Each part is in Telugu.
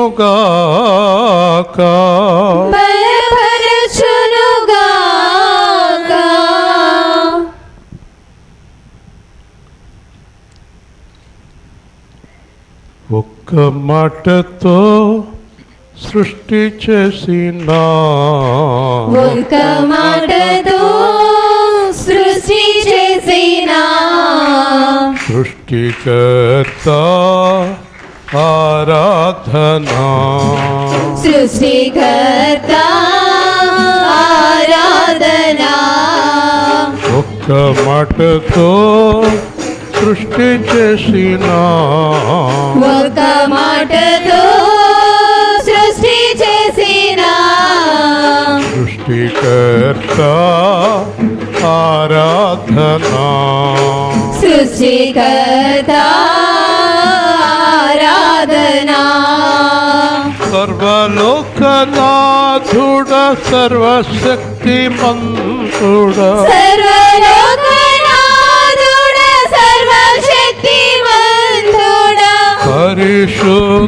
బలపరచునుగాక ఒక్క మాటతో సృష్టి చేసిన ఒక్క మాటతో సృష్టి చేసిన సృష్టికర్త ఆరాధనా సృష్టికర్త ఆరాధనా ఒక్క మాటతో సృష్టి చేసిన ఒక్క మాటతో సృష్టి చేసిన సృష్టికర్త ఆరాధనా సృష్టికర్త ఆరాధనా సర్వలోకనాథుడ సర్వశక్తిమంతుడ సర్వలోకనాథుడ సర్వశక్తిమంతుడ పరిశుద్ధతలో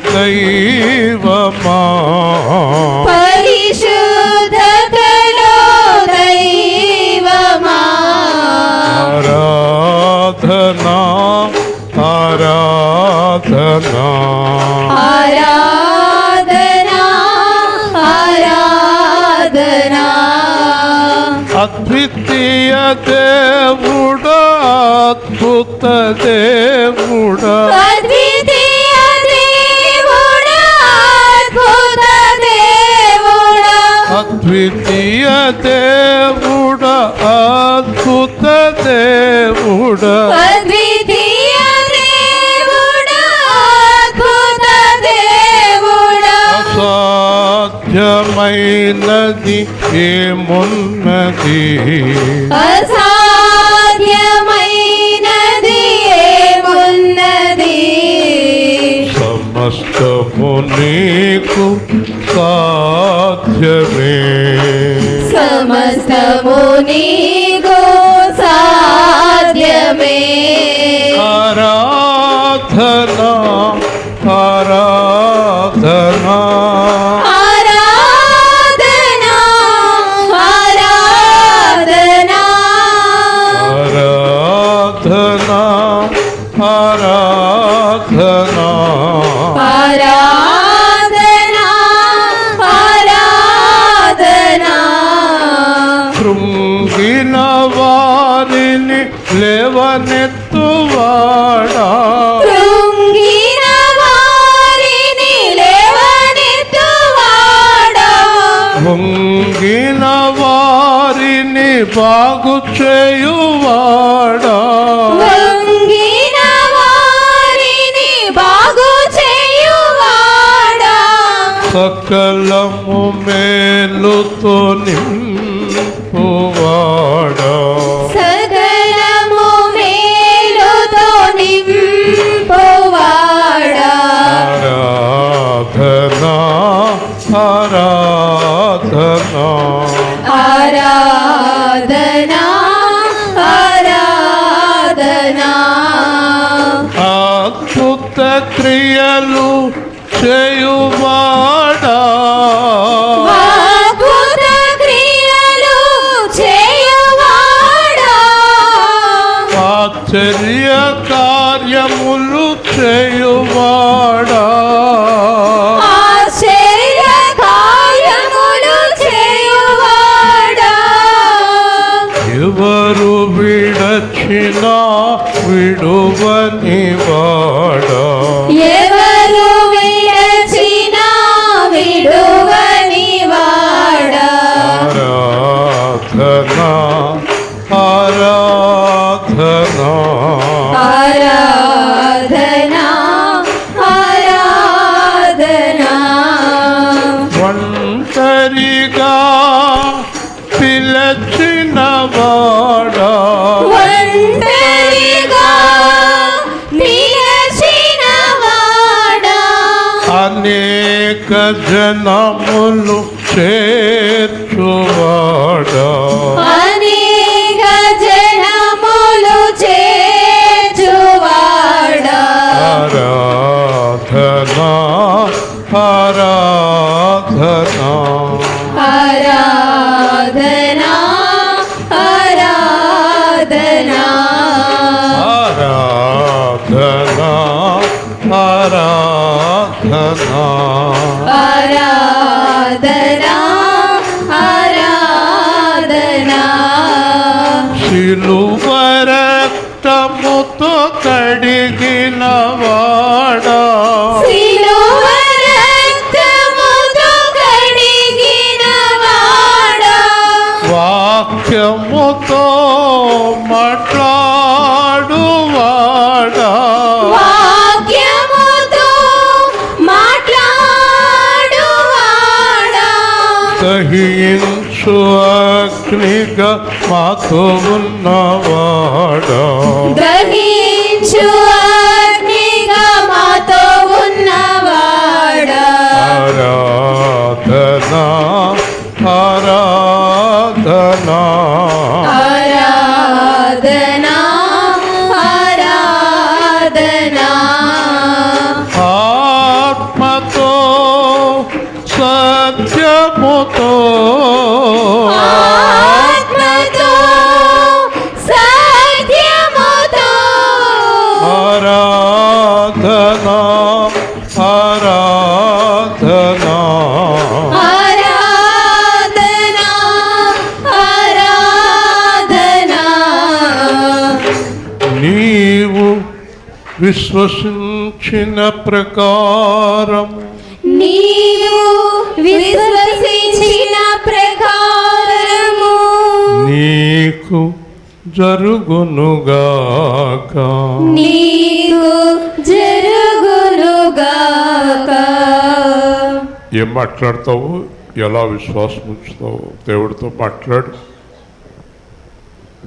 దైవమా పరిశుద్ధతలో దైవమా ఆరాధనా ఆరాధనా ఆరాధనా ఆరాధనా అద్వితీయ దేవుడ అద్భుత దేవుడ అద్వితీయ దేవుడ అద్భుత దేవుడ అద్వితీయ దేవుడ అద్భుత దేవుడ అద్వితీయ దేవుడ అద్భుత దేవుడ అసాధ్యమైనది ఏమున్నది అసాధ్యమైనది ఏమున్నది సమస్తము నీకు సాధ్యమే సమస్తము నీకు సాధ్యమే ఆరాధనా ఆరాధనా ఆరాధనా ఆరాధనా ఆరాధనా ఆరాధనా ఆరాధనా ఆరాధనా కృంగిన వారిని లేవనెత్తువాడా కృంగిన వారిని లేవనెత్తువాడా వంగిన వారిని బాగు చేయువాడా వంగిన వారిని బాగు చేయువాడా సకలము మేలుతో నింపువాడా సకలము మేలుతో నింపువాడా ఆరాధనా ఆరాధనా ఆరాధనా ఆరాధనా అద్భుత క్రియలు చేయువాడా అద్భుత క్రియలు చేయువాడా ఆశ్చర్య కార్యములు చేయువాడా ఆశ్చర్య కార్యములు చేయువాడా ఎవరు విడచినా విడువని వాడా ఎవరు విడచినా విడువని వాడా ఆరాధనా ఆరాధనా ఆరాధనా ఆరాధనా ఒంటరిగా పిలచిన వాడా ఒంటరిగా నిలచిన వాడా అనేక జనములు చేర్చువాడా అనేక జనములు చేర్చువాడా ఆరాధనా వాక్యముతో మాట్లాడువాడా వాక్యముతో మాట్లాడువాడా దహించు అగ్నిగా మాతో ఉన్నవాడా దహించు అగ్నిగా మాతో ఉన్నవాడా ఆరాధనా ఆరాధనా ఆరాధనా ఆరాధనా ఆత్మతో సత్యముతో ఆత్మతో సత్యముతో ఆరాధనా ఆరాధనా ఆరాధనా ఆరాధనా నీవు విశ్వసించిన ప్రకారం నీవు విశ్వసించిన ప్రకారము నీకు జరుగునుగాక నీకు జరుగునుగాక ఏం మాట్లాడతావు, ఎలా విశ్వాసం ఉంచుతావు? దేవుడితో మాట్లాడు,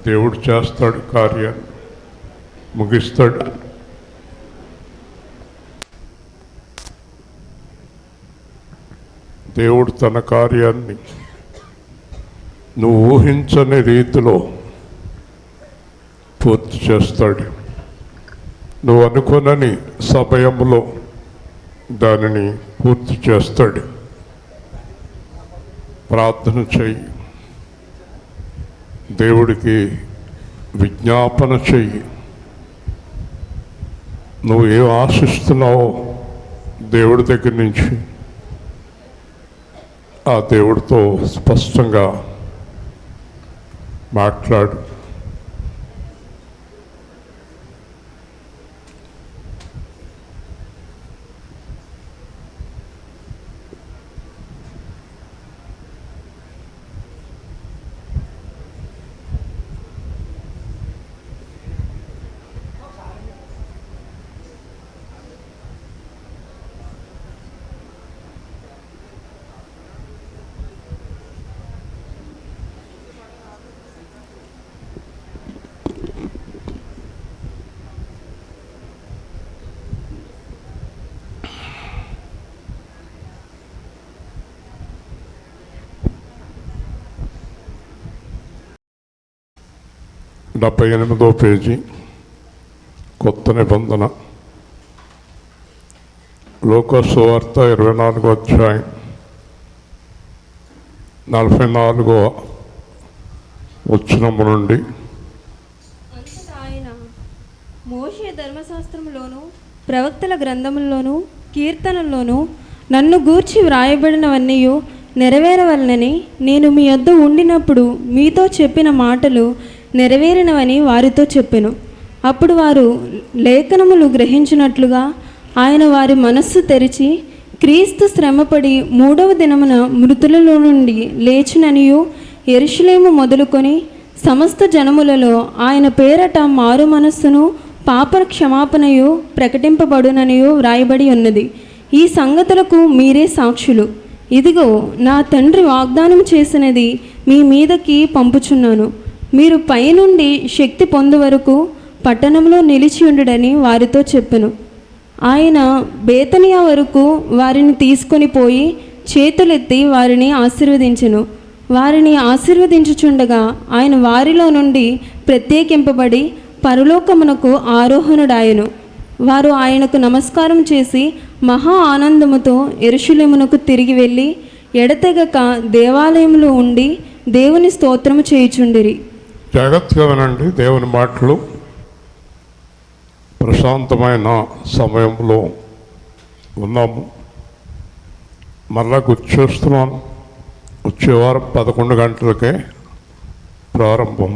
దేవుడు చేస్తాడు, కార్యాన్ని ముగిస్తాడు. దేవుడు తన కార్యాన్ని నువ్వు ఊహించని రీతిలో పూర్తి చేస్తాడు. నువ్వు అనుకోనని సమయంలో దానిని పూర్తి చేస్తాడు. ప్రార్థన చెయ్యి, దేవుడికి విజ్ఞాపన చెయ్యి. నువ్వు ఏం ఆశిస్తున్నావో దేవుడి దగ్గర నుంచి ఆ దేవుడితో స్పష్టంగా మాట్లాడు. డెబ్బై 78వ పేజీ, కొత్త నిబంధన, లూకాసు సువార్త 24వ అధ్యాయం 44వ వచనము నుండి. అంతటా ఆయన మోషే ధర్మశాస్త్రములోను ప్రవక్తల గ్రంథముల్లోను కీర్తనల్లోను నన్ను గూర్చి వ్రాయబడినవన్నీ నెరవేరవలనని నేను మీ యొద్ద ఉండినప్పుడు మీతో చెప్పిన మాటలు నెరవేరినవని వారితో చెప్పెను. అప్పుడు వారు లేఖనములు గ్రహించినట్లుగా ఆయన వారి మనస్సు తెరిచి, క్రీస్తు శ్రమపడి 3వ దినమున మృతులలో నుండి లేచుననియు యెరూషలేము మొదలుకొని సమస్త జనములలో ఆయన పేరట మారు మనస్సును పాప క్షమాపణయు ప్రకటింపబడుననియు వ్రాయబడి ఉన్నది. ఈ సంగతులకు మీరే సాక్షులు. ఇదిగో నా తండ్రి వాగ్దానం చేసినది మీ మీదకి పంపుచున్నాను. మీరు పైనుండి శక్తి పొందు వరకు పట్టణంలో నిలిచి ఉండుడని వారితో చెప్పెను. ఆయన బేతనియా వరకు వారిని తీసుకొని పోయి చేతులెత్తి వారిని ఆశీర్వదించెను. వారిని ఆశీర్వదించుచుండగా ఆయన వారిలో నుండి ప్రత్యేకింపబడి పరలోకమునకు ఆరోహణుడాయెను. వారు ఆయనకు నమస్కారం చేసి మహా ఆనందముతో యెరూషలేమునకు తిరిగి వెళ్ళి ఎడతెగక దేవాలయంలో ఉండి దేవుని స్తోత్రము చేయుచుండిరి. జాగ్రత్తగా వినండి దేవుని మాటలు. ప్రశాంతమైన సమయంలో ఉన్నాము. మరలా గుర్తు చేస్తున్నాను, వచ్చే వారం 11 గంటలకే ప్రారంభం.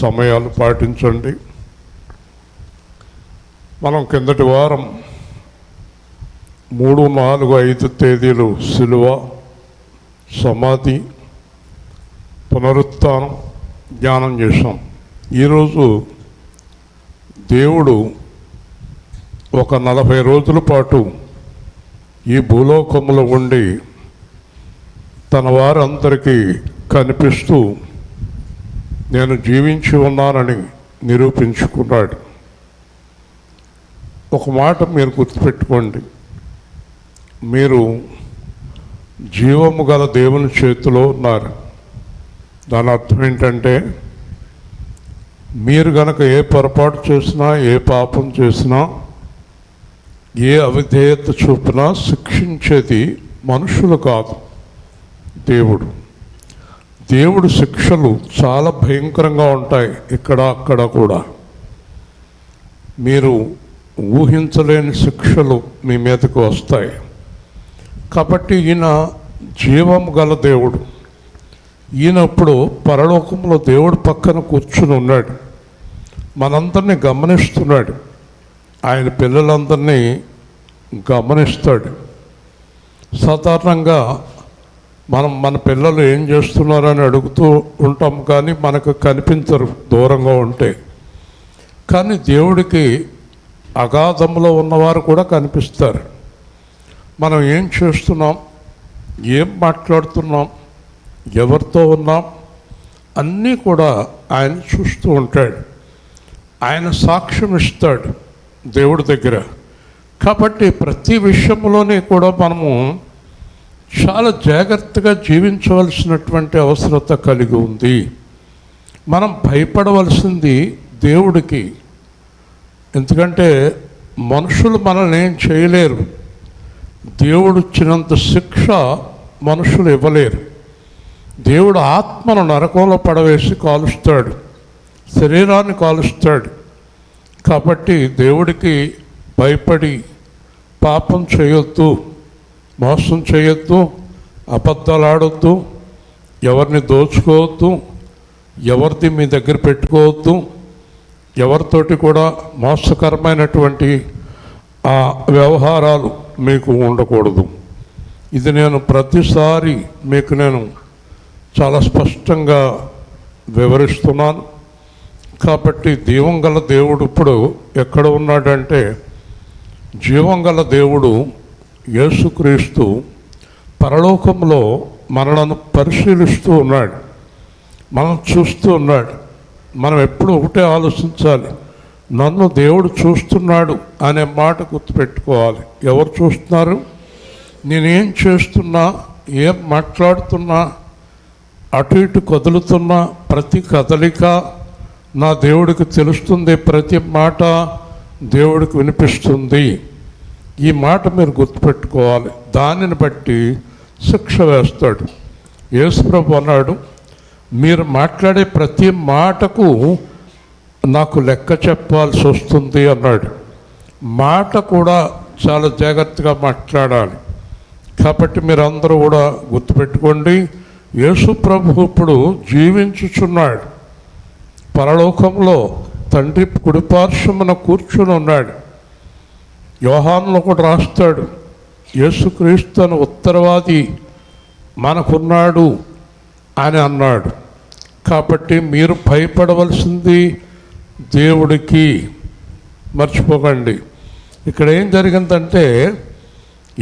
సమయాలు పాటించండి. మనం కిందటి వారం 3, 4, 5 తేదీలు సిలువ, సమాధి, పునరుత్థానం ధ్యానం చేశాం. ఈరోజు దేవుడు ఒక 40 రోజుల పాటు ఈ భూలోకంలో ఉండి తన వారందరికీ కనిపిస్తూ నేను జీవించి ఉన్నానని నిరూపించుకున్నాడు. ఒక మాట మీరు గుర్తుపెట్టుకోండి, మీరు జీవము గల దేవుని చేతిలో ఉన్నారు. దాని అర్థం ఏంటంటే మీరు గనక ఏ పొరపాటు చేసినా, ఏ పాపం చేసినా, ఏ అవిధేయత చూపినా శిక్షించేది మనుషులు కాదు, దేవుడు. దేవుడు శిక్షలు చాలా భయంకరంగా ఉంటాయి. ఇక్కడ అక్కడ కూడా మీరు ఊహించలేని శిక్షలు మీ మీదకు వస్తాయి. కాబట్టి ఈయన జీవం గల దేవుడు. ఈయన ఇప్పుడు పరలోకంలో దేవుడు పక్కన కూర్చుని ఉన్నాడు, మనందరినీ గమనిస్తున్నాడు, ఆయన పిల్లలందరినీ గమనిస్తాడు. సాధారణంగా మన పిల్లలు ఏం చేస్తున్నారని అడుగుతూ ఉంటాం, కానీ మనకు కనిపించరు దూరంగా ఉంటే. కానీ దేవుడికి అగాధంలో ఉన్నవారు కూడా కనిపిస్తారు. మనం ఏం చేస్తున్నాం, ఏం మాట్లాడుతున్నాం, ఎవరితో ఉన్నాం అన్నీ కూడా ఆయన చూస్తూ ఉంటాడు. ఆయన సాక్ష్యం ఇస్తాడు దేవుడి దగ్గర. కాబట్టి ప్రతి విషయంలోనే కూడా మనము చాలా జాగ్రత్తగా జీవించవలసినటువంటి అవసరత కలిగి ఉంది. మనం భయపడవలసింది దేవుడికి. ఎందుకంటే మనుషులు మనల్ని ఏం చేయలేరు. దేవుడు ఇచ్చినంత శిక్ష మనుషులు ఇవ్వలేరు. దేవుడు ఆత్మను నరకంలో పడవేసి కాలుస్తాడు, శరీరాన్ని కాలుస్తాడు. కాబట్టి దేవుడికి భయపడి పాపం చేయొద్దు, మోసం చేయొద్దు, అబద్ధాలు ఆడొద్దు, ఎవరిని దోచుకోవద్దు, ఎవరిది మీ దగ్గర పెట్టుకోవద్దు, ఎవరితోటి కూడా మోసకరమైనటువంటి ఆ వ్యవహారాలు మీకు ఉండకూడదు. ఇది నేను ప్రతిసారి మీకు నేను చాలా స్పష్టంగా వివరిస్తున్నాను. కాబట్టి జీవం గల దేవుడు ఇప్పుడు ఎక్కడ ఉన్నాడంటే, జీవం గల దేవుడు యేసుక్రీస్తు పరలోకంలో మనలను పరిశీలిస్తూ ఉన్నాడు, మనం చూస్తూ ఉన్నాడు. మనం ఎప్పుడు ఒకటే ఆలోచించాలి, నన్ను దేవుడు చూస్తున్నాడు అనే మాట గుర్తుపెట్టుకోవాలి. ఎవరు చూస్తున్నారు? నేనేం చేస్తున్నా, ఏం మాట్లాడుతున్నా, అటు ఇటు కదులుతున్నా ప్రతి కదలిక నా దేవుడికి తెలుస్తుంది, ప్రతి మాట దేవుడికి వినిపిస్తుంది. ఈ మాట మీరు గుర్తుపెట్టుకోవాలి. దానిని బట్టి శిక్ష వేస్తాడు. యేసుప్రభు అన్నాడు, మీరు మాట్లాడే ప్రతి మాటకు నాకు లెక్క చెప్పాల్సి వస్తుంది అన్నాడు. మాట కూడా చాలా జాగ్రత్తగా మాట్లాడాలి. కాబట్టి మీరందరూ కూడా గుర్తుపెట్టుకోండి, యేసు ప్రభు ఇప్పుడు జీవించుచున్నాడు, పరలోకంలో తండ్రి కుడిపార్శ్వమున కూర్చుని ఉన్నాడు. యోహానులో కూడా రాస్తాడు, యేసుక్రీస్తు అని ఉత్తరవాది మనకున్నాడు అని అన్నాడు. కాబట్టి మీరు భయపడవలసింది దేవుడికి. మర్చిపోకండి. ఇక్కడ ఏం జరిగిందంటే,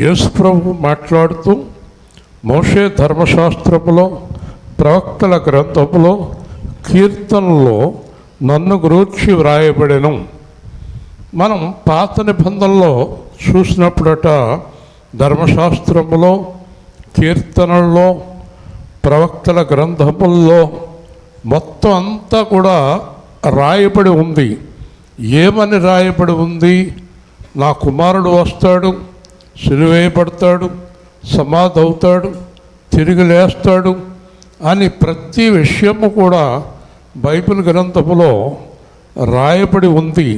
యేసు ప్రభు మాట్లాడుతూ మోషే ధర్మశాస్త్రములో, ప్రవక్తల గ్రంథములో, కీర్తనలో నన్ను గురించి వ్రాయబడెను. మనం పాత నిబంధనలో చూసినప్పుడట ధర్మశాస్త్రములో, కీర్తనల్లో, ప్రవక్తల గ్రంథముల్లో మొత్తం అంతా కూడా రాయబడి ఉంది. ఏమని రాయబడి ఉంది? నా కుమారుడు వస్తాడు, సిలువేయబడతాడు, సమాధి అవుతాడు, తిరిగి లేస్తాడు అని ప్రతి విషయము కూడా బైబిల్ గ్రంథములో రాయబడి ఉంది.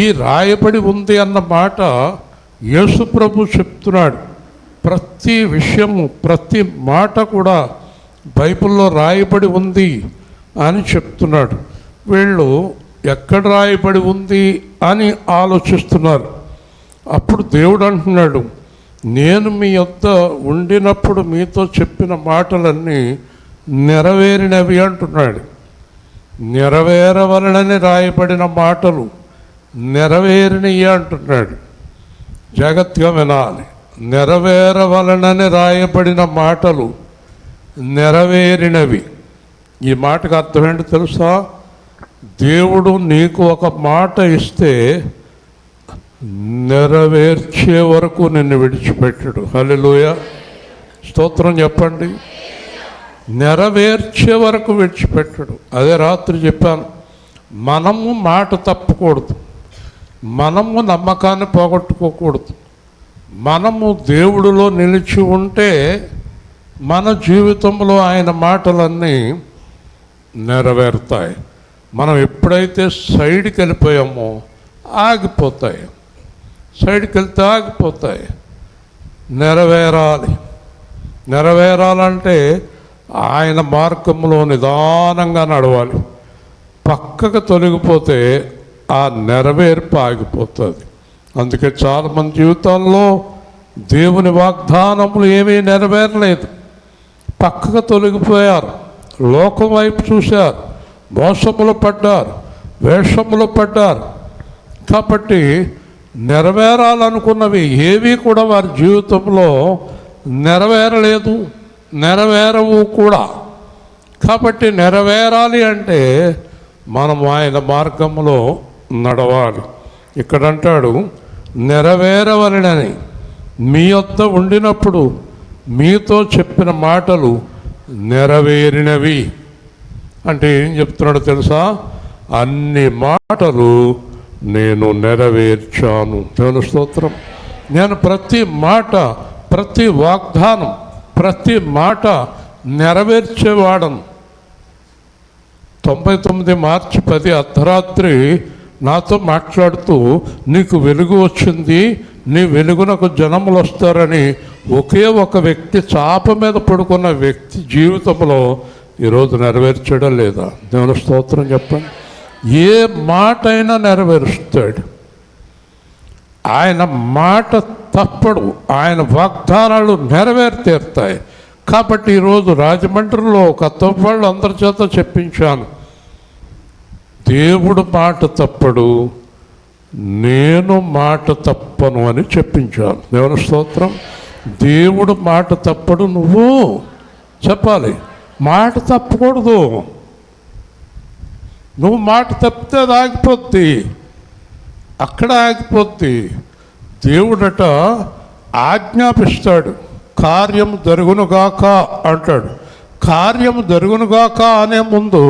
ఈ రాయబడి ఉంది అన్న మాట యేసు ప్రభు చెప్తున్నాడు. ప్రతి విషయము, ప్రతి మాట కూడా బైబిల్లో రాయబడి ఉంది అని చెప్తున్నాడు. వీళ్ళు ఎక్కడ రాయబడి ఉంది అని ఆలోచిస్తున్నారు. అప్పుడు దేవుడు అంటున్నాడు, నేను మీ యొద్ద ఉండినప్పుడు మీతో చెప్పిన మాటలన్నీ నెరవేరినవి అంటున్నాడు. నెరవేరవలనని రాయబడిన మాటలు నెరవేరినవి అంటున్నాడు. జాగ్రత్తగా వినాలి. నెరవేరవలనని రాయబడిన మాటలు నెరవేరినవి. ఈ మాటకు అర్థం ఏంటో తెలుసా? దేవుడు నీకు ఒక మాట ఇస్తే నెరవేర్చే వరకు నిన్ను విడిచిపెట్టడు. హల్లెలూయా, స్తోత్రం చెప్పండి. నెరవేర్చే వరకు విడిచిపెట్టడు. అదే రాత్రి చెప్పాను, మనము మాట తప్పకూడదు, మనము నమ్మకాన్ని పోగొట్టుకోకూడదు. మనము దేవుడిలో నిలిచి ఉంటే మన జీవితంలో ఆయన మాటలన్నీ నెరవేరుతాయి. మనం ఎప్పుడైతే సైడ్కి వెళ్ళిపోయామో ఆగిపోతాయి. సైడ్కి వెళ్తే ఆగిపోతాయి. నెరవేరాలంటే ఆయన మార్గంలో నిదానంగా నడవాలి. పక్కకు తొలగిపోతే ఆ నెరవేర్పు ఆగిపోతుంది. అందుకే చాలామంది జీవితాల్లో దేవుని వాగ్దానములు ఏమీ నెరవేరలేదు. పక్కకు తొలగిపోయారు, లోకం వైపు చూశారు, మోసములు పడ్డారు, వేషములు పడ్డారు. కాబట్టి నెరవేరాలనుకున్నవి ఏవి కూడా వారి జీవితంలో నెరవేరలేదు, నెరవేరవు కూడా. కాబట్టి నెరవేరాలి అంటే మనం ఆయన మార్గంలో నడవాలి. ఇక్కడ అంటాడు, నెరవేరవలనని మీ వద్ద ఉండినప్పుడు మీతో చెప్పిన మాటలు నెరవేరినవి. అంటే ఏం చెప్తున్నాడో తెలుసా? అన్ని మాటలు నేను నెరవేర్చాను. దేవుని స్తోత్రం. నేను ప్రతి మాట, ప్రతి వాగ్దానం, ప్రతి మాట నెరవేర్చేవాడను. 99 మార్చి 10 అర్ధరాత్రి నాతో మాట్లాడుతూ, నీకు వెలుగు వచ్చింది, నీ వెలుగునకు జనములు వస్తారని ఒకే ఒక వ్యక్తి, చాప మీద పడుకున్న వ్యక్తి జీవితంలో ఈరోజు నెరవేర్చడం లేదా? దేవుని స్తోత్రం చెప్పండి. ఏ మాట అయినా నెరవేరుస్తాడు. ఆయన మాట తప్పడు, ఆయన వాగ్దానాలు నెరవేర్తీరుతాయి. కాబట్టి ఈరోజు రాజమండ్రిలో కొత్త వాళ్ళు అందరి చేత చెప్పించాను, దేవుడు మాట తప్పడు, నేను మాట తప్పను అని చెప్పించాను. దేవుని స్తోత్రం. దేవుడు మాట తప్పడు, నువ్వు చెప్పాలి. మాట తప్పకూడదు. నువ్వు మాట తప్పితే అది ఆగిపోద్ది, అక్కడ ఆగిపోద్ది. దేవుడట ఆజ్ఞాపిస్తాడు, కార్యము జరుగునుగాక అంటాడు. కార్యము జరుగునుగాక అనే ముందు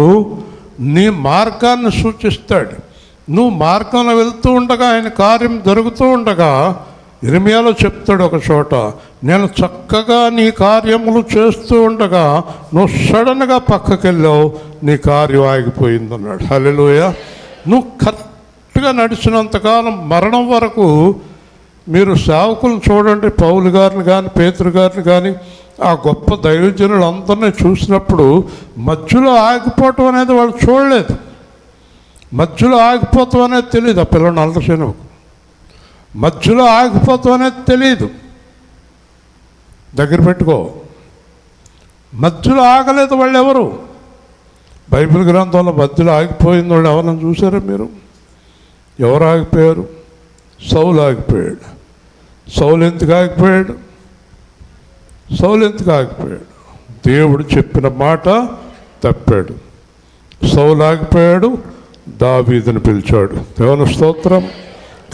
నీ మార్గాన్ని సూచిస్తాడు. నువ్వు మార్గంలో వెళ్తూ ఉండగా ఆయన కార్యం జరుగుతూ ఉండగా, ఇర్మియాలో చెప్తాడు ఒక చోట, నేను చక్కగా నీ కార్యములు చేస్తూ ఉండగా నువ్వు సడన్గా పక్కకి వెళ్ళావు, నీ కార్యం ఆగిపోయింది అన్నాడు. హల్లెలూయా. నువ్వు కరెక్ట్గా నడిచినంతకాలం మరణం వరకు, మీరు సేవకులను చూడండి, పౌలు గారిని కానీ పేతురు గారిని కానీ ఆ గొప్ప దైవజనులు అందరినీ చూసినప్పుడు మధ్యలో ఆగిపోవటం అనేది వాళ్ళు చూడలేదు. మధ్యలో ఆగిపోతాం అనేది తెలియదు. ఆ పిల్లలు అలసినకు మధ్యలో ఆగిపోతాం అనేది తెలియదు. దగ్గర పెట్టుకో. మధ్యలో ఆగలేదు వాళ్ళు ఎవరు? బైబిల్ గ్రంథంలో మధ్యలో ఆగిపోయింది వాళ్ళు ఎవరైనా చూసారా మీరు? ఎవరు ఆగిపోయారు? సౌలు ఆగిపోయాడు. సౌలు ఎందుకు ఆగిపోయాడు? సౌలు ఎందుకు ఆగిపోయాడు? దేవుడు చెప్పిన మాట తప్పాడు. సౌలు ఆగిపోయాడు, దావీదుని పిలిచాడు. దేవుని స్తోత్రం.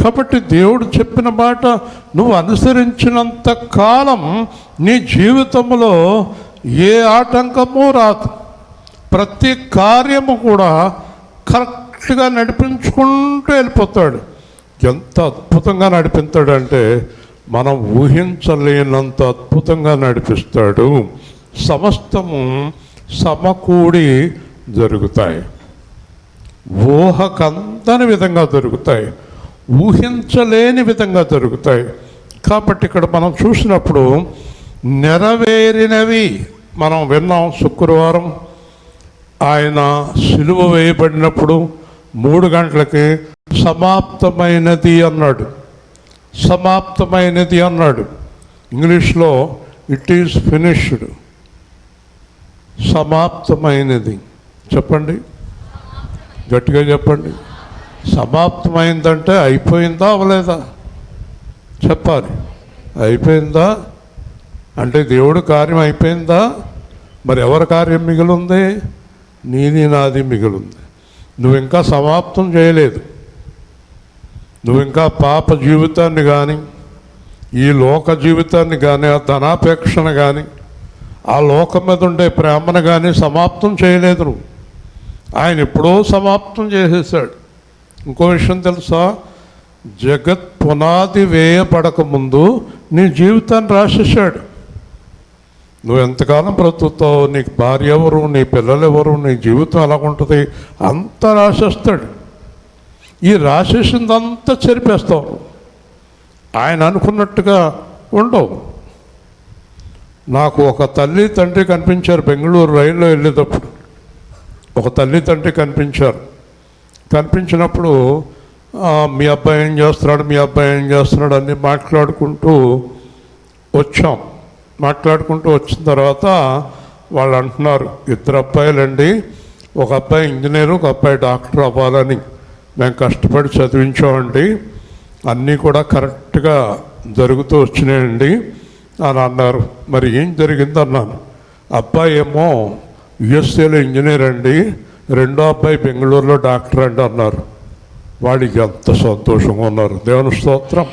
కాబట్టి దేవుడు చెప్పిన మాట నువ్వు అనుసరించినంత కాలం నీ జీవితంలో ఏ ఆటంకము రాదు. ప్రతి కార్యము కూడా కరెక్ట్గా నడిపించుకుంటూ వెళ్ళిపోతాడు. ఎంత అద్భుతంగా నడిపిస్తాడంటే మనం ఊహించలేనంత అద్భుతంగా నడిపిస్తాడు. సమస్తము సమకూడి జరుగుతాయి, ఊహకందని విధంగా జరుగుతాయి, ఊహించలేని విధంగా జరుగుతాయి. కాబట్టి ఇక్కడ మనం చూసినప్పుడు నెరవేరినవి మనం విన్నాం. శుక్రవారం ఆయన సిలువ వేయబడినప్పుడు 3 గంటలకి సమాప్తమైనది అన్నాడు. సమాప్తమైనది అన్నాడు. ఇంగ్లీష్లో ఇట్ ఈజ్ ఫినిష్డ్. సమాప్తమైనది. చెప్పండి, గట్టిగా చెప్పండి. సమాప్తమైందంటే అయిపోయిందా అవలేదా? చెప్పాలి. అయిపోయిందా అంటే దేవుడి కార్యం అయిపోయిందా? మరి ఎవరి కార్యం మిగిలింది? నీది నాది మిగిలింది. నువ్వు ఇంకా సమాప్తం చేయలేదు. నువ్వు ఇంకా పాప జీవితాన్ని కానీ, ఈ లోక జీవితాన్ని కానీ, ఆ ధనాపేక్షను కానీ, ఆ లోకం మీద ఉండే ప్రేమను కానీ సమాప్తం చేయలేదు నువ్వు. ఆయన ఎప్పుడో సమాప్తం చేసేసాడు. ఇంకో విషయం తెలుసా? జగత్ పునాది వేయబడక ముందు నీ జీవితాన్ని రాసేసాడు. నువ్వు ఎంతకాలం బ్రతుకుతావు, నీకు భార్య ఎవరు, నీ పిల్లలు ఎవరు, నీ జీవితం ఎలా ఉంటుంది అంతా రాసేస్తాడు. ఈ రాసేసిందంతా చెరిపేస్తావు. ఆయన అనుకున్నట్టుగా ఉండవు. నాకు ఒక తల్లి తండ్రి కనిపించారు బెంగళూరు రైల్లో వెళ్ళేటప్పుడు. ఒక తల్లి తండ్రి కనిపించారు. కనిపించినప్పుడు మీ అబ్బాయి ఏం చేస్తున్నాడు, మీ అబ్బాయి ఏం చేస్తున్నాడు అని మాట్లాడుకుంటూ వచ్చాం. మాట్లాడుకుంటూ వచ్చిన తర్వాత వాళ్ళు అంటున్నారు, 2 అబ్బాయిలండి, ఒక అబ్బాయి ఇంజనీరు, ఒక అబ్బాయి డాక్టర్ అవ్వాలని మేము కష్టపడి చదివించామండి, అన్నీ కూడా కరెక్ట్గా జరుగుతూ వచ్చినాయండి అని అన్నారు. మరి ఏం జరిగిందన్నాను. అబ్బాయి ఏమో యుఎస్ఏలో ఇంజనీర్ అండి, రెండో అబ్బాయి బెంగళూరులో డాక్టర్ అండి అన్నారు. వాడికి ఎంత సంతోషంగా ఉన్నారు. దేవుని స్తోత్రం.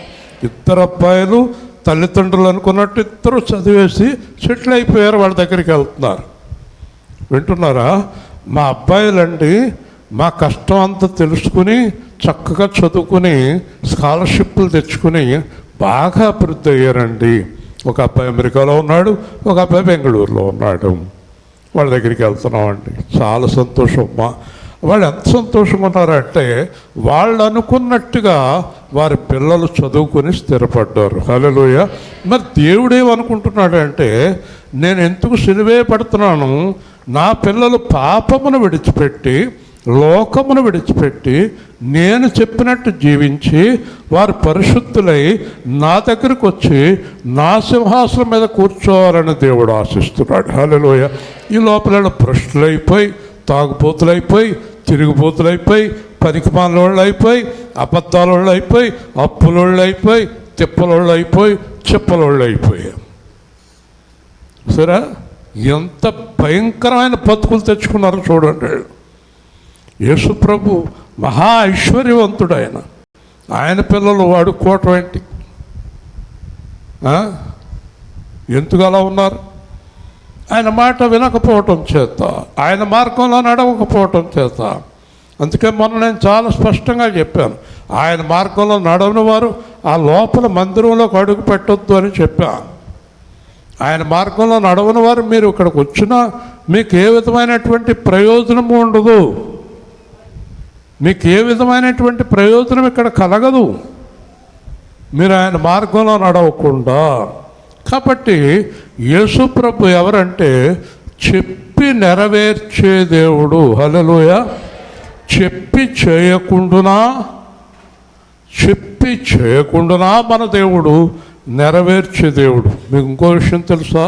2 అబ్బాయిలు తల్లిదండ్రులు అనుకున్నట్టు 2 చదివేసి సెటిల్ అయిపోయారు. వాళ్ళ దగ్గరికి వెళ్తున్నారు. వింటున్నారా? మా అబ్బాయిలండి మా కష్టం అంతా తెలుసుకుని చక్కగా చదువుకుని స్కాలర్షిప్లు తెచ్చుకుని బాగా అభివృద్ధి అయ్యారండి. ఒక అబ్బాయి అమెరికాలో ఉన్నాడు, ఒక అబ్బాయి బెంగళూరులో ఉన్నాడు. వాళ్ళ దగ్గరికి వెళ్తున్నామండి. చాలా సంతోషం. వాళ్ళు ఎంత సంతోషంగా ఉన్నారంటే వాళ్ళు అనుకున్నట్టుగా వారి పిల్లలు చదువుకొని స్థిరపడ్డారు. హల్లెలూయా. మరి దేవుడు ఏమనుకుంటున్నాడంటే, నేను ఎందుకు సిలువే పడుతున్నాను, నా పిల్లలు పాపమును విడిచిపెట్టి లోకమును విడిచిపెట్టి నేను చెప్పినట్టు జీవించి వారు పరిశుద్ధులై నా దగ్గరికి వచ్చి నా సింహాసనం మీద కూర్చోవాలని దేవుడు ఆశిస్తున్నాడు. హల్లెలూయా. ఈ లోపల భ్రష్టులైపోయి, తాగుబోతులైపోయి, తిరుగుబోతులైపోయి, పనికిమాలోళ్ళు అయిపోయి, అబద్ధాలోళ్ళు అయిపోయి, అప్పులోళ్ళు అయిపోయి, తిప్పలోళ్ళు అయిపోయి, చెప్పలోళ్ళు అయిపోయి. సరే, ఎంత భయంకరమైన బతుకులు తెచ్చుకున్నారో చూడండి. యేసు ప్రభు మహా ఐశ్వర్యవంతుడు. ఆయన పిల్లలు వాడుకోవటం ఏంటి? ఎందుకు అలా ఉన్నారు? ఆయన మాట వినకపోవటం చేత, ఆయన మార్గంలో నడవకపోవటం చేత. అందుకే మొన్న నేను చాలా స్పష్టంగా చెప్పాను, ఆయన మార్గంలో నడవని వారు ఆ లోపల మందిరంలోకి అడుగు పెట్టొద్దు అని చెప్పాను. ఆయన మార్గంలో నడవని వారు మీరు ఇక్కడికి వచ్చినా మీకు ఏ విధమైనటువంటి ప్రయోజనము ఉండదు. మీకు ఏ విధమైనటువంటి ప్రయోజనం ఇక్కడ కలగదు మీరు ఆయన మార్గంలో నడవకుండా. కాబట్టి యేసు ప్రభు ఎవరంటే చెప్పి నెరవేర్చే దేవుడు. హల్లెలూయా. చెప్పి చేయకుండా మన దేవుడు నెరవేర్చే దేవుడు. మీకు ఇంకో విషయం తెలుసా?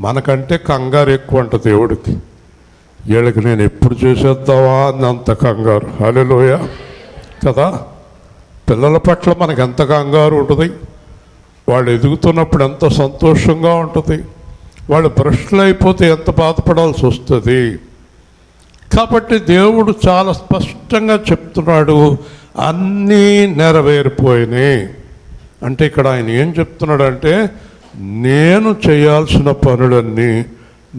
మనకంటే కంగారు ఎక్కువ అంట దేవుడికి. వీళ్ళకి నేను ఎప్పుడు చేసేద్దామా అని అంత కంగారు. హల్లెలూయా కదా. పిల్లల పట్ల మనకు ఎంత కంగారు ఉంటుంది, వాళ్ళు ఎదుగుతున్నప్పుడు ఎంత సంతోషంగా ఉంటుంది, వాళ్ళు భ్రష్టులు అయిపోతే ఎంత బాధపడాల్సి వస్తుంది. కాబట్టి దేవుడు చాలా స్పష్టంగా చెప్తున్నాడు, అన్నీ నెరవేరిపోయినాయి అంటే ఇక్కడ ఆయన ఏం చెప్తున్నాడంటే, నేను చేయాల్సిన పనులన్నీ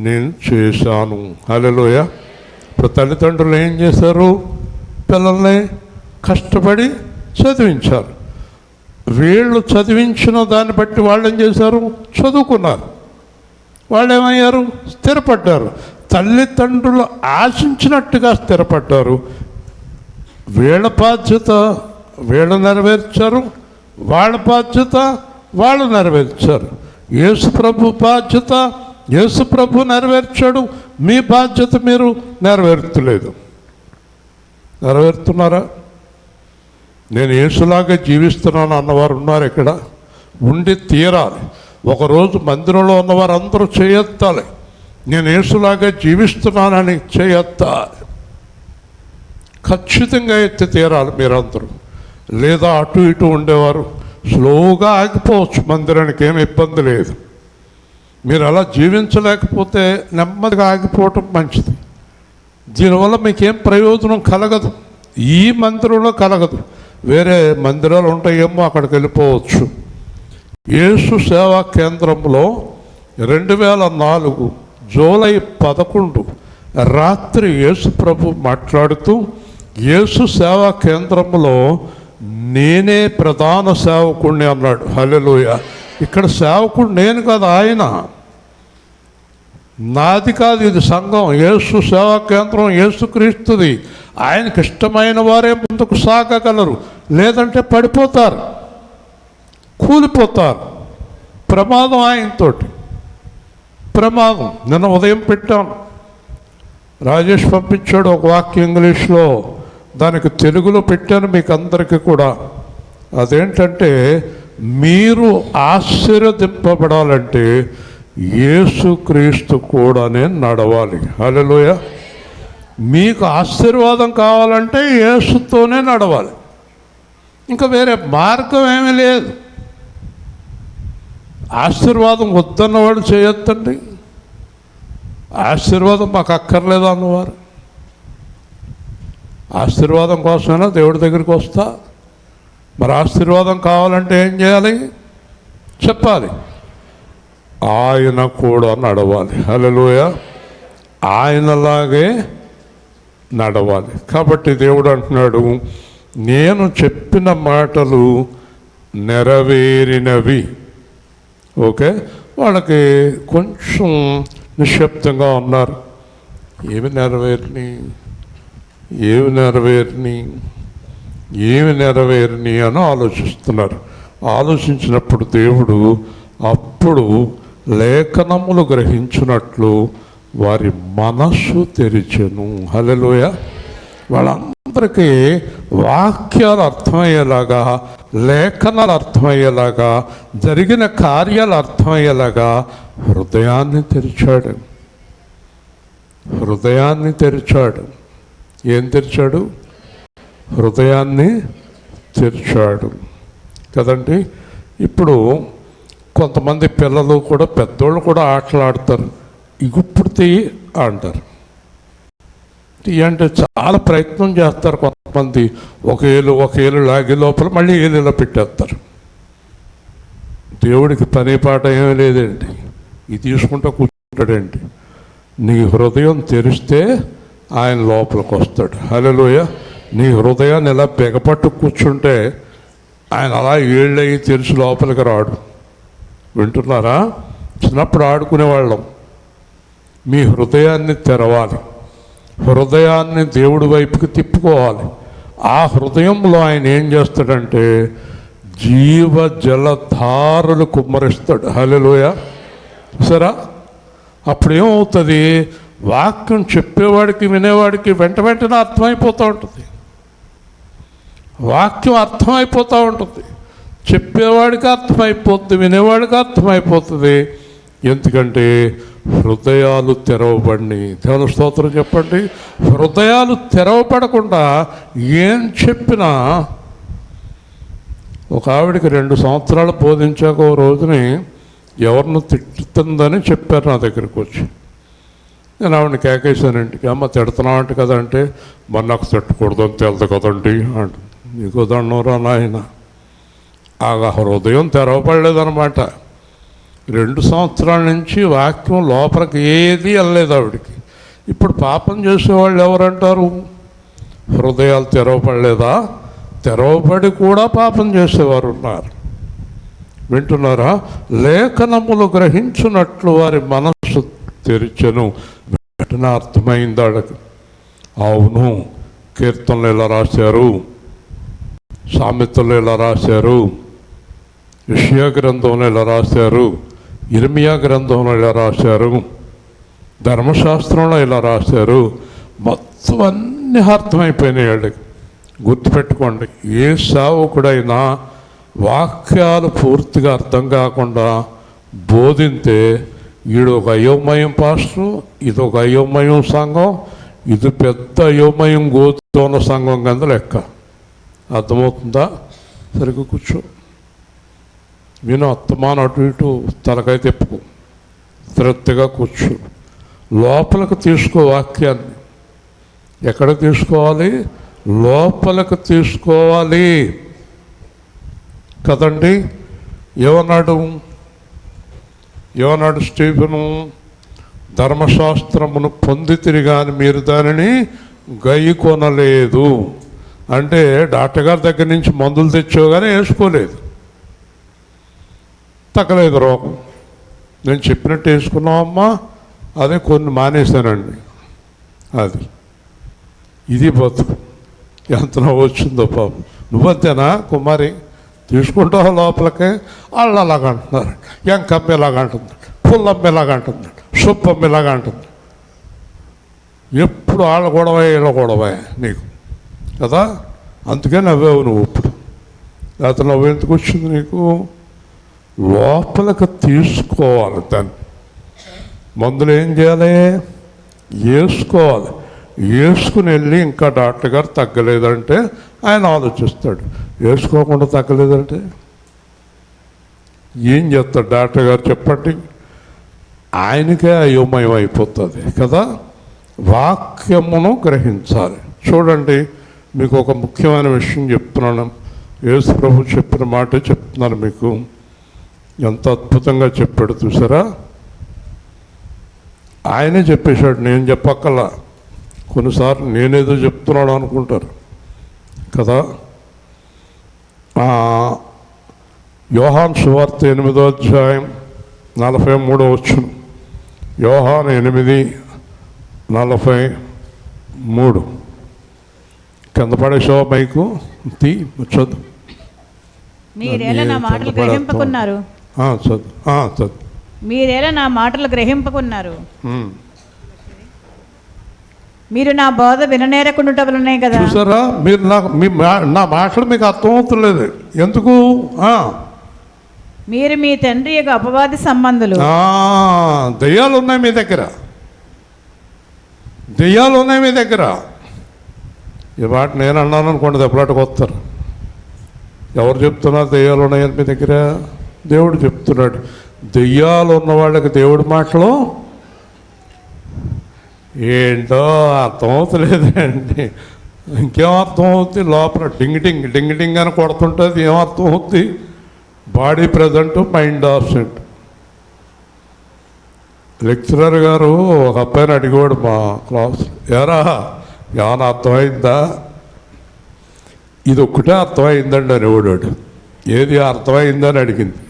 నేను చేశాను. హల్లెలూయా. ఇప్పుడు తల్లిదండ్రులు ఏం చేశారు? పిల్లల్ని కష్టపడి చదివించారు. వీళ్ళు చదివించిన దాన్ని బట్టి వాళ్ళు ఏం చేశారు? చదువుకున్నారు. వాళ్ళు ఏమయ్యారు? స్థిరపడ్డారు. తల్లిదండ్రులు ఆశించినట్టుగా స్థిరపడ్డారు. వీళ్ళ బాధ్యత వీళ్ళు నెరవేర్చారు, వాళ్ళ బాధ్యత వాళ్ళు నెరవేర్చారు. యేసు ప్రభు బాధ్యత యేసు ప్రభు నెరవేర్చాడు, మీ బాధ్యత మీరు నెరవేర్చలేదు. నెరవేరుతున్నారా? నేను యేసులాగా జీవిస్తున్నాను అన్నవారు ఉన్నారు ఇక్కడ. ఉండి తీరాలి. ఒకరోజు మందిరంలో ఉన్నవారు అందరూ చేయెత్తాలి. నేను యేసులాగా జీవిస్తున్నానని చేయొద్దా? ఖచ్చితంగా ఎత్తి తీరాలి మీరందరూ. లేదా అటు ఇటు ఉండేవారు స్లోగా ఆగిపోవచ్చు, మందిరానికి ఏమి ఇబ్బంది లేదు. మీరు అలా జీవించలేకపోతే నెమ్మదిగా ఆగిపోవటం మంచిది. దీనివల్ల మీకేం ప్రయోజనం కలగదు, ఈ మందిరంలో కలగదు. వేరే మందిరాలు ఉంటాయేమో, అక్కడికి వెళ్ళిపోవచ్చు. యేసు సేవా కేంద్రంలో 2004 జూలై 11 రాత్రి యేసు ప్రభు మాట్లాడుతూ, యేసు సేవా కేంద్రంలో నేనే ప్రధాన సేవకుడిని అన్నాడు. హల్లెలూయా. ఇక్కడ సేవకుడు నేను కాదు, ఆయన. నాది కాదు ఇది సంఘం. యేసు సేవా కేంద్రం యేసుక్రీస్తుది. ఆయనకి ఇష్టమైన వారే ముందుకు సాగగలరు, లేదంటే పడిపోతారు, కూలిపోతారు. ప్రమాదం ఆయనతోటి, ప్రమాదం. నిన్న ఉదయం పెట్టాను, రాజేష్ పంపించాడు ఒక వాక్యం ఇంగ్లీష్లో, దానికి తెలుగులో పెట్టాను మీకు అందరికీ కూడా. అదేంటంటే, మీరు ఆశీర్వదింపబడాలంటే యేసుక్రీస్తు కూడానే నడవాలి. హల్లెలూయా. మీకు ఆశీర్వాదం కావాలంటే యేసుతోనే నడవాలి, ఇంకా వేరే మార్గం ఏమీ లేదు. ఆశీర్వాదం వద్దన్నవాడు చేయొద్దండి. ఆశీర్వాదం మాకు అక్కర్లేదు అన్నవారు, ఆశీర్వాదం కోసమైనా దేవుడి దగ్గరికి వస్తా. మరి ఆశీర్వాదం కావాలంటే ఏం చేయాలి చెప్పాలి. ఆయన కూడా నడవాలి. హల్లెలూయా. ఆయనలాగే నడవాలి. కాబట్టి దేవుడు అంటున్నాడు, నేను చెప్పిన మాటలు నెరవేరినవి. ఓకే, వాళ్ళకి కొంచెం నిశ్శబ్దంగా ఉన్నారు. ఏమి నెరవేరిని అని ఆలోచిస్తున్నారు. ఆలోచించినప్పుడు దేవుడు అప్పుడు లేఖనములు గ్రహించినట్లు వారి మనస్సు తెరిచెను. హల్లెలూయా. వాళ్ళందరికీ వాక్యాలు అర్థమయ్యేలాగా, లేఖనాలు అర్థమయ్యేలాగా, జరిగిన కార్యాలు అర్థమయ్యేలాగా హృదయాన్ని తెరిచాడు. హృదయాన్ని తెరిచాడు. ఏం తెరిచాడు? హృదయాన్ని తెరిచాడు కదండి. ఇప్పుడు కొంతమంది పిల్లలు కూడా, పెద్దోళ్ళు కూడా ఆటలాడతారు. ఇగుప్పుడు అంటారు. అంటే చాలా ప్రయత్నం చేస్తారు కొంతమంది. ఒక ఏళ్ళు లాగే లోపల మళ్ళీ ఏళ్ళలో పెట్టేస్తారు. దేవుడికి పని పాట ఏమీ లేదండి, ఇది తీసుకుంటూ కూర్చుంటాడండి. నీ హృదయం తెరిస్తే ఆయన లోపలికి వస్తాడు. హల్లెలూయా. నీ హృదయాన్ని ఇలా బిగపట్టు కూర్చుంటే ఆయన అలా ఏళ్ళయి తెరిచి లోపలికి రాడు. వింటున్నారా? చిన్నప్పుడు ఆడుకునేవాళ్ళం. మీ హృదయాన్ని తెరవాలి, హృదయాన్ని దేవుడి వైపుకి తిప్పుకోవాలి. ఆ హృదయంలో ఆయన ఏం చేస్తాడంటే జీవ జలధారలు కుమ్మరిస్తాడు. హల్లెలూయా. సరే, అప్పుడు ఏమవుతుంది? వాక్యం చెప్పేవాడికి వినేవాడికి వెంటనే అర్థమైపోతూ ఉంటుంది. వాక్యం అర్థమైపోతూ ఉంటుంది. చెప్పేవాడికి అర్థమైపోతుంది, వినేవాడికి అర్థమైపోతుంది. ఎందుకంటే హృదయాలు తెరవబడి. దేవుని స్తోత్రం చెప్పండి. హృదయాలు తెరవబడకుండా ఏం చెప్పినా, ఒక ఆవిడికి 2 సంవత్సరాలు బోధించాక ఓ రోజుని ఎవరిని తిట్టుతుందని చెప్పారు నా దగ్గరికి వచ్చి. నేను ఆవిడని కేకేశానండి. అమ్మ తిడుతున్నావంట కదా అంటే, మరి నాకు తిట్టకూడదు అని తెలుదు కదండి అంట. నీకు దండరా నాయన. ఆ హృదయం తెరవబడలేదన్నమాట. 2 సంవత్సరాల నుంచి వాక్యం లోపలికి ఏది వెళ్ళలేదు ఆవిడికి. ఇప్పుడు పాపం చేసేవాళ్ళు ఎవరంటారు? హృదయాలు తెరవబడలేదా? తెరవబడి కూడా పాపం చేసేవారు ఉన్నారు. వింటున్నారా? లేఖనములు గ్రహించున్నట్లు వారి మనస్సు తెరిచెను. వెంటనే అర్థమైంది వాళ్ళకి. అవును, కీర్తనలు ఇలా రాశారు, సామెతలు ఇలా రాశారు, యెషయా గ్రంథంలో ఇలా రాశారు, ఇర్మియా గ్రంథంలో ఇలా రాశారు, ధర్మశాస్త్రంలో ఇలా రాశారు. మొత్తం అన్నీ అర్థమైపోయినాయి వాళ్ళకి. గుర్తుపెట్టుకోండి, ఏ సేవకుడైనా వాక్యాలు పూర్తిగా అర్థం కాకుండా బోధింతే ఈడు ఒక అయోమయం పాస్టర్, ఇది ఒక అయోమయం సంఘం, ఇది పెద్ద అయోమయం గోతున్న సంఘం కింద లెక్క. అర్థమవుతుందా? సరిగ్గా కూర్చో, విను, అత్తమాన అటు ఇటు తలకాయ తిప్పుకో, శ్రద్ధగా కూర్చో. లోపలికి తీసుకో వాక్యాన్ని. ఎక్కడ తీసుకోవాలి? లోపలికి తీసుకోవాలి కదండి. ఏమన్నాడు స్టీఫెను? ధర్మశాస్త్రమును పొందితిరి కానీ మీరు దానిని గైకొనలేదు. అంటే డాక్టర్ గారి దగ్గర నుంచి మందులు తెచ్చావు కానీ వేసుకోలేదు, తగ్గలేదు రోగం. నేను చెప్పినట్టు వేసుకున్నావమ్మా, అదే కొన్ని మానేశానండి. అది ఇది బతుకు. ఎంత నవ్వు వచ్చిందో పాపం. నువ్వంతేనా కుమారి? తీసుకుంటావు లోపలికి. వాళ్ళు అలాగంటున్నారు, ఎంకమ్మ ఇలాగంటుంది, పుల్లమ్మ ఇలాగంటుంది, సుప్పమ్మ ఇలాగంటుంది. ఎప్పుడు వాళ్ళ గొడవ వీళ్ళ గొడవ నీకు కదా. అందుకే నవ్వావు నువ్వు. ఇప్పుడు లేకపోతే నవ్వు ఎందుకు వచ్చింది నీకు? లోపలికి తీసుకోవాలి దాన్ని. మందులు ఏం చేయాలి? వేసుకోవాలి. వేసుకుని వెళ్ళి ఇంకా డాక్టర్ గారు తగ్గలేదంటే ఆయన ఆలోచిస్తాడు. వేసుకోకుండా తగ్గలేదంటే ఏం చేస్తాడు డాక్టర్ గారు చెప్పండి? ఆయనకే అయోమయం అయిపోతుంది కదా. వాక్యమును గ్రహించాలి. చూడండి, మీకు ఒక ముఖ్యమైన విషయం చెప్తున్నాను. యేసు ప్రభు చెప్పిన మాట చెప్తున్నాను మీకు. ఎంత అద్భుతంగా చెప్పాడు చూసారా. ఆయనే చెప్పేశాడు, నేను చెప్పక్కల్లా. కొన్నిసార్లు నేనేదో చెప్తున్నాడు అనుకుంటారు కదా. యోహాను సువార్త 8వ అధ్యాయం 43వ వచనం. యోహాను 8:43. కింద పడేసావా మైకు? తీ చదువు. మీరేలా నా మాటలు గ్రహింపకున్నారు. చదువు. మీరేలా నా మాటలు గ్రహింపకున్నారు. మీరు నా బోధ విననేరకుండా ఉన్నాయి కదా. చూసారా, మీరు నా మాటలు మీకు అర్థమవుతలేదు. ఎందుకు? మీరు మీ తండ్రి యొక్క అపవాది సంబంధులు. దెయ్యాలు ఉన్నాయి మీ దగ్గర, దెయ్యాలు ఉన్నాయి మీ దగ్గర. ఈ మాట నేను అన్నాను అనుకోండి, దెబ్బలాటకు వస్తారు. ఎవరు చెప్తున్నారు దెయ్యాలు ఉన్నాయని మీ దగ్గర? దేవుడు చెప్తున్నాడు. దెయ్యాలు ఉన్న వాళ్ళకి దేవుడి మాటలు ఏంటో అర్థమవుతలేదండి. ఇంకేం అర్థమవుతుంది? లోపల డింగ్ డింగ్ డింగ్ డింగ్ అని కొడుతుంటుంది. ఏం అర్థమవుతుంది? Body present, mind absent. Lecturer గారు ఒక అబ్బాయిని అడిగాడు మా క్లాస్, ఏరా ఏమైనా అర్థమైందా? ఇది ఒక్కటే అర్థమైందండి అని ఓడాడు. ఏది అర్థమైందని అడిగింది,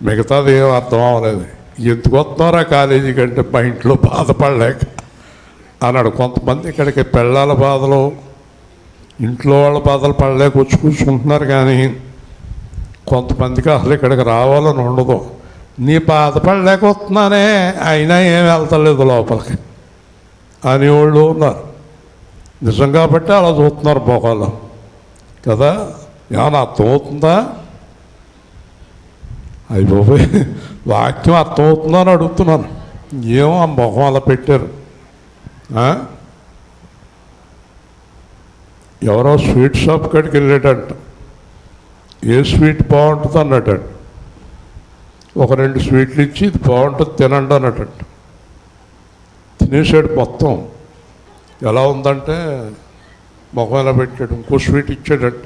మిగతాది ఏం అర్థం అవ్వలేదు. ఎందుకు వస్తున్నారా కాలేజీ కంటే మా ఇంట్లో బాధపడలేక అన్నాడు. కొంతమంది ఇక్కడికి పిల్లల బాధలు, ఇంట్లో వాళ్ళ బాధలు పడలేక వచ్చి కూర్చుంటున్నారు. కానీ కొంతమందికి అసలు ఇక్కడికి రావాలని ఉండదు. నీ బాధపడలేక వస్తున్నానే, అయినా ఏం వెళ్తలేదు లోపలికి అనేవాళ్ళు ఉన్నారు. నిజం కాబట్టి అలా చూస్తున్నారు మొహాలు కదా. ఏమైనా అర్థమవుతుందా? అయిపోయి వాక్యం అర్థమవుతుందా అని అడుగుతున్నాను. ఏమో ఆ మొహం అలా పెట్టారు. ఎవరో స్వీట్ షాప్ కాడికి వెళ్ళాడంట. ఏ స్వీట్ బాగుంటుంది అన్నట్టంట. ఒక 2 స్వీట్లు ఇచ్చి ఇది బాగుంటుంది తినండి అన్నట్టంట. తినేసాడు మొత్తం. ఎలా ఉందంటే మొహం ఎలా పెట్టాడు. ఇంకో స్వీట్ ఇచ్చాడంట,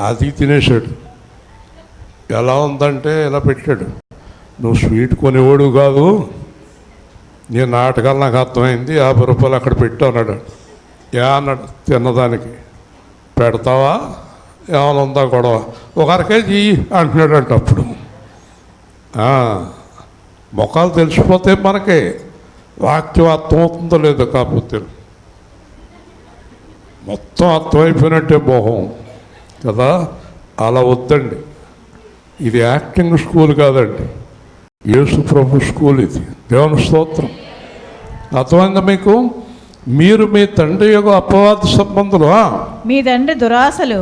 అది తినేసాడు. ఎలా ఉందంటే ఇలా పెట్టాడు. నువ్వు స్వీట్ కొనేవాడు కాదు, నీ నాటకాలు నాకు అర్థమైంది, 50 రూపాయలు అక్కడ పెట్టు అన్నాడు. అన్నాడు తిన్నదానికి. పెడతావా? ఏమైనా ఉందా గొడవ? ఒక 1/2 కేజీ అంటున్నాడంట. అప్పుడు మొఖాలు తెలిసిపోతే మనకి వాక్యం అర్థమవుతుందో లేదో. కాకపోతే మొత్తం అర్థమైపోయినట్టే మొహం కదా. అలా వద్దండి. ఇది యాక్టింగ్ స్కూల్ కాదండి, యేసు ప్రభు స్కూల్ ఇది. దేవుని స్తోత్రం. అర్థమైందా మీకు? మీరు మీ తండ్రి యొక్క అపవాద సంబంధులు, మీ తండ్రి దురాశలు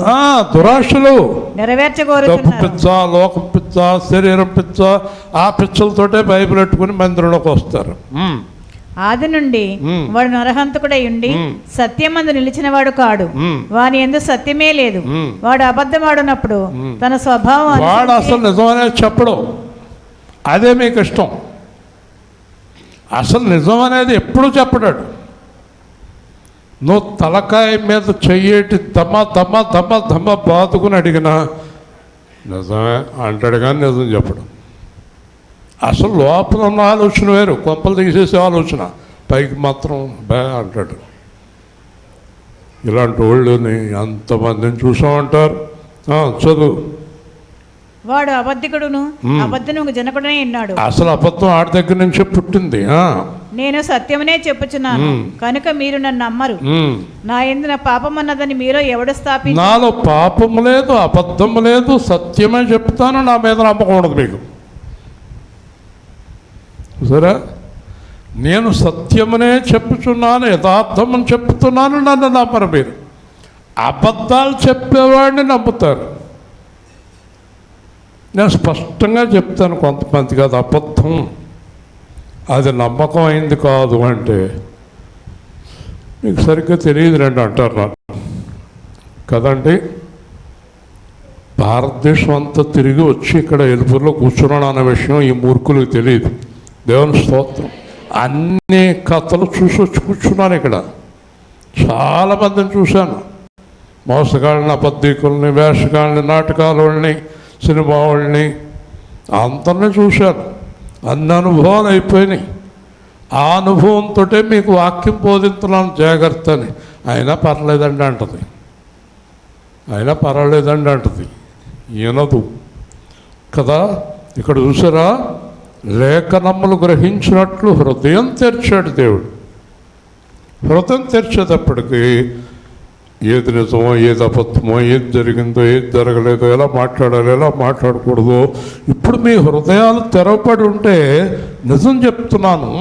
దురాశలు, డబ్బు నెరవేర్చగోరుతున్నారు. పిచ్చ, లోకం పిచ్చ, శరీరం పిచ్చ, ఆ పిచ్చలతోటే బైబిల్ పెట్టుకుని మందిరంలోకి వస్తారు. ఆది నుండి వాడు నరహంతకుడై ఉండి సత్యమందు నిలిచిన వాడు కాడు, వాని యందు సత్యమే లేదు. వాడు అబద్ధమాడునప్పుడు తన స్వభావం వాడు అసలు నిజమనేది చెప్పడం, అదే మీకు ఇష్టం. అసలు నిజం అనేది ఎప్పుడు చెప్పడాడు. నువ్వు తలకాయ మీద చెయ్యేటి దమ్మ దమ్మ దమ్మ దమ్మ బాదుకుని అడిగినా నిజమే అంటాడు, కానీ నిజం చెప్పడం. అసలు లోపల ఉన్న ఆలోచన వేరు, కొంపలు తీసేసే ఆలోచన, పైకి మాత్రం బే అంటాడు. ఇలాంటి వాళ్ళని ఎంతమందిని చూసామంటారు. చదువు. వాడు అబద్ధికుడును అబద్ధముకు జనకుడనే ఉన్నాడు. అసలు అబద్ధం ఆడి దగ్గర నుంచే పుట్టింది. నేను సత్యమునే చెప్పుచున్నాను కనుక మీరు నన్ను నమ్మరు. నా యందు పాపం అన్నదని మీలో ఎవడు స్థాపించి? నాలో పాపము లేదు, అబద్ధము లేదు, సత్యమే చెప్తాను, నా మీద నమ్మకం ఉండదు మీకు. సరే, నేను సత్యమనే చెప్పుచున్నాను, యథార్థమని చెప్తున్నాను, నన్ను నమ్మరు మీరు. అబద్ధాలు చెప్పేవాడిని నమ్ముతారు. నేను స్పష్టంగా చెప్తాను కొంతమందికి, అది అబద్ధం, అది నమ్మకం అయింది కాదు అంటే మీకు సరిగ్గా తెలియదు రండి అంటారు నాకు కదండి. భారతదేశం అంతా తిరిగి వచ్చి ఇక్కడ ఎలుపులో కూర్చున్నాను అన్న విషయం ఈ మూర్ఖులకు తెలియదు. దేవుని స్తోత్రం. అన్ని కథలు చూసి వచ్చి కూర్చున్నాను ఇక్కడ. చాలామందిని చూశాను, మోసగాళ్ళని, అబద్ధికుల్ని, వేషగాళ్ళని, నాటకాల వాళ్ళని, సినిమా వాళ్ళని, అందరినీ చూశాను. అన్ని అనుభవాలు అయిపోయినాయి. ఆ అనుభవంతో మీకు వాక్యం బోధించున్నాను జాగ్రత్త అని. అయినా పర్లేదండి అంటది, అయినా పర్వాలేదండి అంటది, వినదు కదా. ఇక్కడ చూసారా, లేఖనములు గ్రహించినట్లు హృదయం తెరిచాడు దేవుడు. హృదయం తెరిచేటప్పటికి ఏది నిజమో, ఏది అబద్ధమో, ఏది జరిగిందో, ఏది జరగలేదో, ఎలా మాట్లాడాలో, ఎలా మాట్లాడకూడదో ఇప్పుడు మీ హృదయాలు తెరవబడి ఉంటే, నిజం చెప్తున్నాను,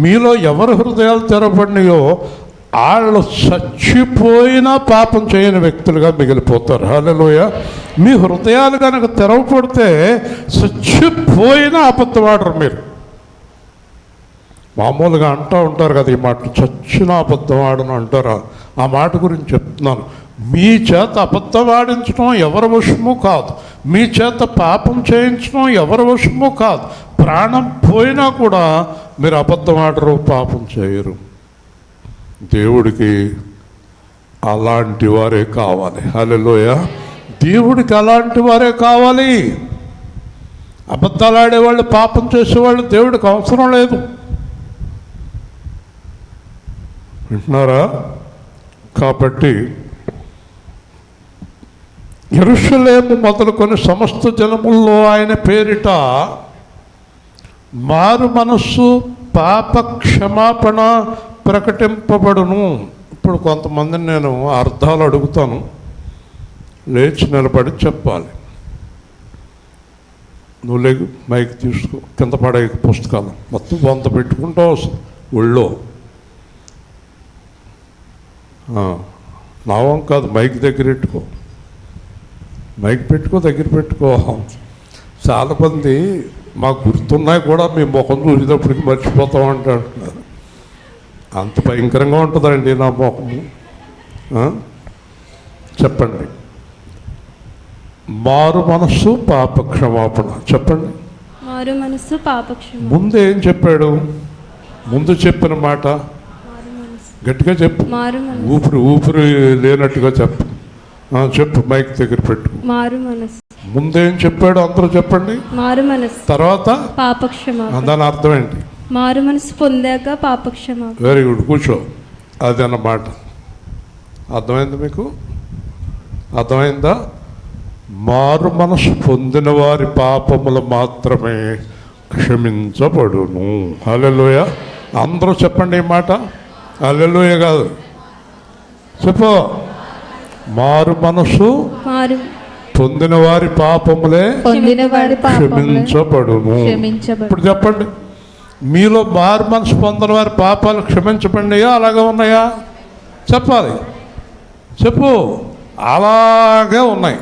మీలో ఎవరి హృదయాలు తెరవబడినాయో వాళ్ళు చచ్చిపోయినా పాపం చేయని వ్యక్తులుగా మిగిలిపోతారు. హల్లెలూయా. మీ హృదయాలు కనుక తెరవబడితే చచ్చిపోయినా అబద్ధమాడరు మీరు. మామూలుగా అంటూ ఉంటారు కదా ఈ మాట, చచ్చిన అబద్ధం ఆడను అంటారా. ఆ మాట గురించి చెప్తున్నాను. మీ చేత అబద్ధం ఆడించడం ఎవరి వశము కాదు, మీ చేత పాపం చేయించడం ఎవరి వశము కాదు. ప్రాణం పోయినా కూడా మీరు అబద్ధం ఆడరు, పాపం చేయరు. దేవుడికి అలాంటి వారే కావాలి. హల్లెలూయా. దేవుడికి అలాంటి వారే కావాలి. అబద్ధాలు ఆడేవాళ్ళు, పాపం చేసేవాళ్ళు దేవుడికి అవసరం లేదు. వింటున్నారా? కాబట్టి యెరూషలేము మొదలుకొని సమస్త జనముల్లో ఆయన పేరిట మారు మనస్సు, పాప క్షమాపణ ప్రకటింపబడును. ఇప్పుడు కొంతమందిని నేను అర్థాలు అడుగుతాను, లేచి నిలబడి చెప్పాలి. నువ్వు లేకు, మైక్ తీసుకో, కింద పడే పుస్తకాలు మొత్తం 100 పెట్టుకుంటావు ఒళ్ళో. నావం కాదు, మైక్ దగ్గర పెట్టుకో, మైక్ పెట్టుకో, దగ్గర పెట్టుకో. చాలామంది మాకు గుర్తున్నాయి కూడా, మీ ముఖం చూసేటప్పటికి మర్చిపోతామంటే అంటున్నారు. అంత భయంకరంగా ఉంటుందండి నా ముఖము. చెప్పండి. మారు మనస్సు, పాప క్షమాపణ. చెప్పండి. మారు మనస్సు, పాప క్షమాపణ. ముందు ఏం చెప్పాడు? ముందు చెప్పిన మాట గట్టిగా చెప్పు, ఊపిరి లేనట్టుగా చెప్పు. చెప్పు, మైక్ దగ్గర పెట్టు. మారు మనస్సు. ముందేం చెప్పాడు అందరూ చెప్పండి. మారు మనస్సు. తర్వాత పాప క్షమాపణ. దాని అర్థం ఏంటి? మారు మనస్సు పొందాక పాప క్షమాపణ. వెరీ గుడ్, కూర్చో. అది అన్నమాట. అర్థమైంది మీకు? అర్థమైందా? మారు మనసు పొందిన వారి పాపములు మాత్రమే క్షమించబడును. హల్లెలూయా. అందరూ చెప్పండి ఈ మాట. హల్లెలూయా కాదు, చెప్పు. మారు మనసు పొందిన వారి పాపములే క్షమించబడును. ఇప్పుడు చెప్పండి. మీలో మారు మనసు పొందిన వారి పాపాలు క్షమించబడినాయా అలాగే ఉన్నాయా చెప్పాలి, చెప్పు. అలాగే ఉన్నాయి.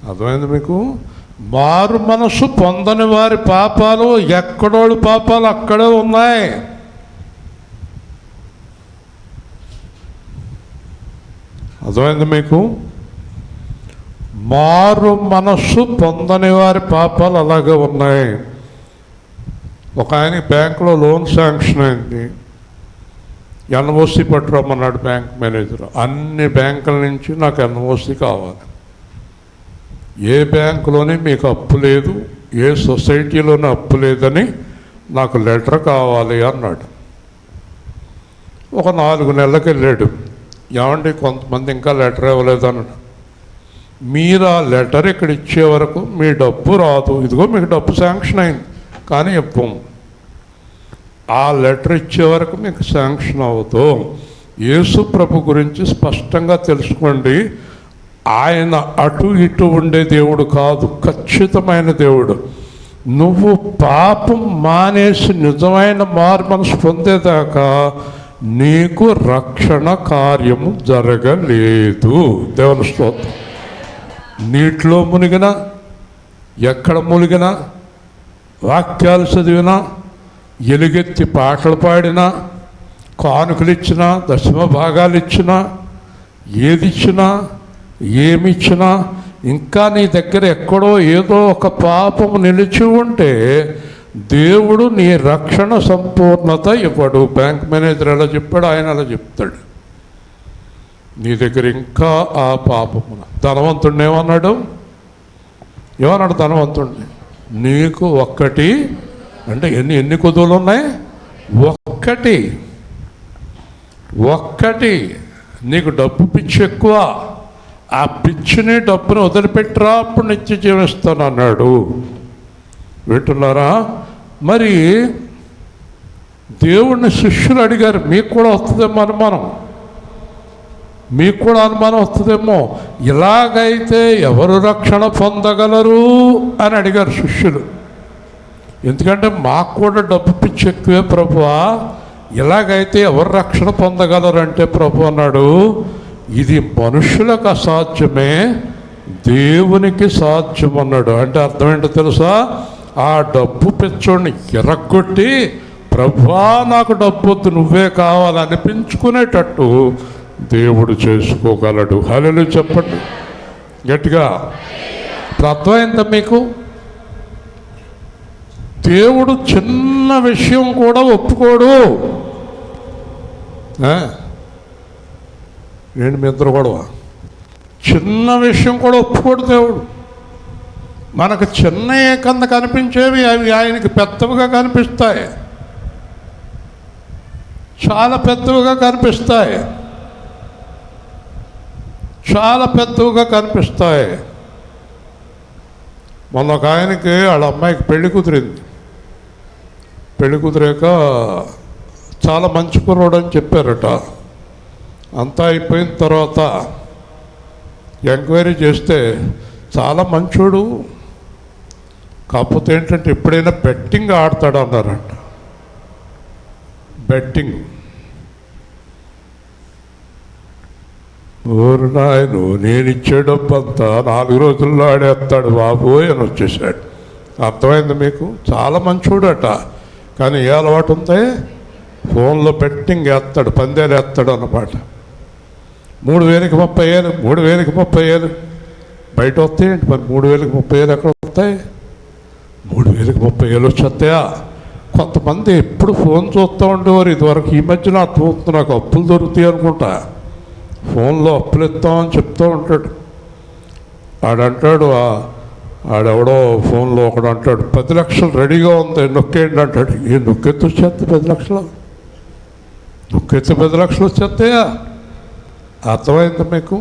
అర్థమైంది మీకు? మారు మనసు పొందని వారి పాపాలు ఎక్కడోళ్ళు పాపాలు అక్కడే ఉన్నాయి. అర్థమైంది మీకు? మారు మనస్సు పొందని వారి పాపాలు అలాగే ఉన్నాయి. ఒక ఆయన బ్యాంకులో లోన్ శాంక్షన్ అయింది. ఎన్ఓసి పట్టుకోమన్నాడు బ్యాంక్ మేనేజర్. అన్ని బ్యాంకుల నుంచి నాకు ఎన్ఓసి కావాలి. ఏ బ్యాంకులోనే మీకు అప్పు లేదు, ఏ సొసైటీలోనే అప్పు లేదని నాకు లెటర్ కావాలి అన్నాడు. ఒక 4 నెలలకు వెళ్ళాడు. ఏమండి కొంతమంది ఇంకా లెటర్ ఇవ్వలేదు అన్నాడు. మీరు ఆ లెటర్ ఇక్కడ ఇచ్చే వరకు మీ డబ్బు రాదు. ఇదిగో మీకు డబ్బు శాంక్షన్ అయింది కానీ ఇవ్వము. ఆ లెటర్ ఇచ్చే వరకు మీకు శాంక్షన్ అవ్వదు. యేసు ప్రభు గురించి స్పష్టంగా తెలుసుకోండి. ఆయన అటు ఇటు ఉండే దేవుడు కాదు, ఖచ్చితమైన దేవుడు. నువ్వు పాపం మానేసి నిజమైన మారు మనసు పొందేదాకా నీకు రక్షణ కార్యము జరగలేదు. దేవుని స్తోత్రం. నీటిలో మునిగినా, ఎక్కడ మునిగినా, వాక్యాలు చదివినా, ఎలుగెత్తి పాటలు పాడినా, కానుకలు ఇచ్చినా, దశమ భాగాలు ఇచ్చినా, ఏది ఇచ్చినా, ఏమిచ్చినా, ఇంకా నీ దగ్గర ఎక్కడో ఏదో ఒక పాపము నిలిచి ఉంటే దేవుడు నీ రక్షణ సంపూర్ణత ఇవ్వడు. బ్యాంక్ మేనేజర్ ఎలా చెప్పాడు, ఆయన అలా చెప్తాడు. నీ దగ్గర ఇంకా ఆ పాపమున. ధనవంతుడిని ఏమన్నాడు? ధనవంతుడిని, నీకు ఒక్కటి అంటే ఎన్ని కొదువులు ఉన్నాయి? ఒక్కటి. నీకు డబ్బు పిచ్చి ఎక్కువ. ఆ పిచ్చిని డబ్బుని వదిలిపెట్టరా, అప్పుడు నిత్య జీవిస్తాను అన్నాడు. వింటున్నారా? మరి దేవుడిని శిష్యులు అడిగారు, మీకు కూడా వస్తుందేమో అనుమానం, మీకు కూడా అనుమానం వస్తుందేమో, ఇలాగైతే ఎవరు రక్షణ పొందగలరు అని అడిగారు శిష్యులు. ఎందుకంటే మాకు కూడా డబ్బు పిచ్చి ఎక్కువే ప్రభువా, ఇలాగైతే ఎవరు రక్షణ పొందగలరు అంటే ప్రభు అన్నాడు, ఇది మనుషులకు అసాధ్యమే, దేవునికి సాధ్యం అన్నాడు. అంటే అర్థం ఏంటో తెలుసా? ఆ డబ్బు పిచ్చోడిని ఎరగొట్టి ప్రభువా నాకు డబ్బు వద్దు నువ్వే కావాలనిపించుకునేటట్టు దేవుడు చేసుకోగలడు. హల్లెలూయా చెప్పండి గట్టిగా. అర్థమైందా మీకు? దేవుడు చిన్న విషయం కూడా ఒప్పుకోడు. ఏంటి మీ ఇద్దరు గొడవ? చిన్న విషయం కూడా ఒప్పుకోడు దేవుడు. మనకు చిన్న కింద కనిపించేవి అవి ఆయనకి పెద్దవిగా కనిపిస్తాయి, చాలా పెద్దవిగా కనిపిస్తాయి, చాలా పెద్దవిగా కనిపిస్తాయి. మొన్న ఒక ఆయనకి వాళ్ళ అమ్మాయికి పెళ్లి కుదిరింది. పెళ్లి కుదిరాక చాలా మంచి కుర్రోడు అని చెప్పారట. అంతా అయిపోయిన తర్వాత ఎంక్వైరీ చేస్తే చాలా మంచోడు, కాకపోతే ఏంటంటే ఎప్పుడైనా బెట్టింగ్ ఆడతాడు అన్నారంట. బెట్టింగ్. ఊరు నాయను నేను ఇచ్చే డబ్బు అంతా 4 రోజుల్లో ఆడేస్తాడు బాబోయ్ అని వచ్చేసాడు. అర్థమైంది మీకు? చాలా మంచోడట. కానీ ఏ అలవాటు ఉంది? ఫోన్లో బెట్టింగ్ వేస్తాడు, పందేలు వేస్తాడు అన్నమాట. 3,000కి 30,000, 3,000కి 30,000 బయట వస్తాయండి. మరి 3,000కి 30,000 ఎక్కడ వస్తాయి? 3,000కి 30,000 వచ్చేస్తాయా? కొంతమంది ఎప్పుడు ఫోన్ చూస్తూ ఉండేవారు ఇదివరకు. ఈ మధ్యన అర్థమవుతుంది నాకు, అప్పులు దొరుకుతాయి అనుకుంటా. ఫోన్లో అప్పులు ఇస్తామని చెప్తూ ఉంటాడు. ఆడంటాడు, ఆడెవడో ఫోన్లో ఒకడు అంటాడు 10 లక్షలు రెడీగా ఉంది నొక్కేయండి అంటాడు. ఏ నొక్కెత్తి వచ్చేస్తే 10 లక్షలు? నొక్కెత్తి 10 లక్షలు వచ్చేస్తాయా? అర్థమైంది మీకు?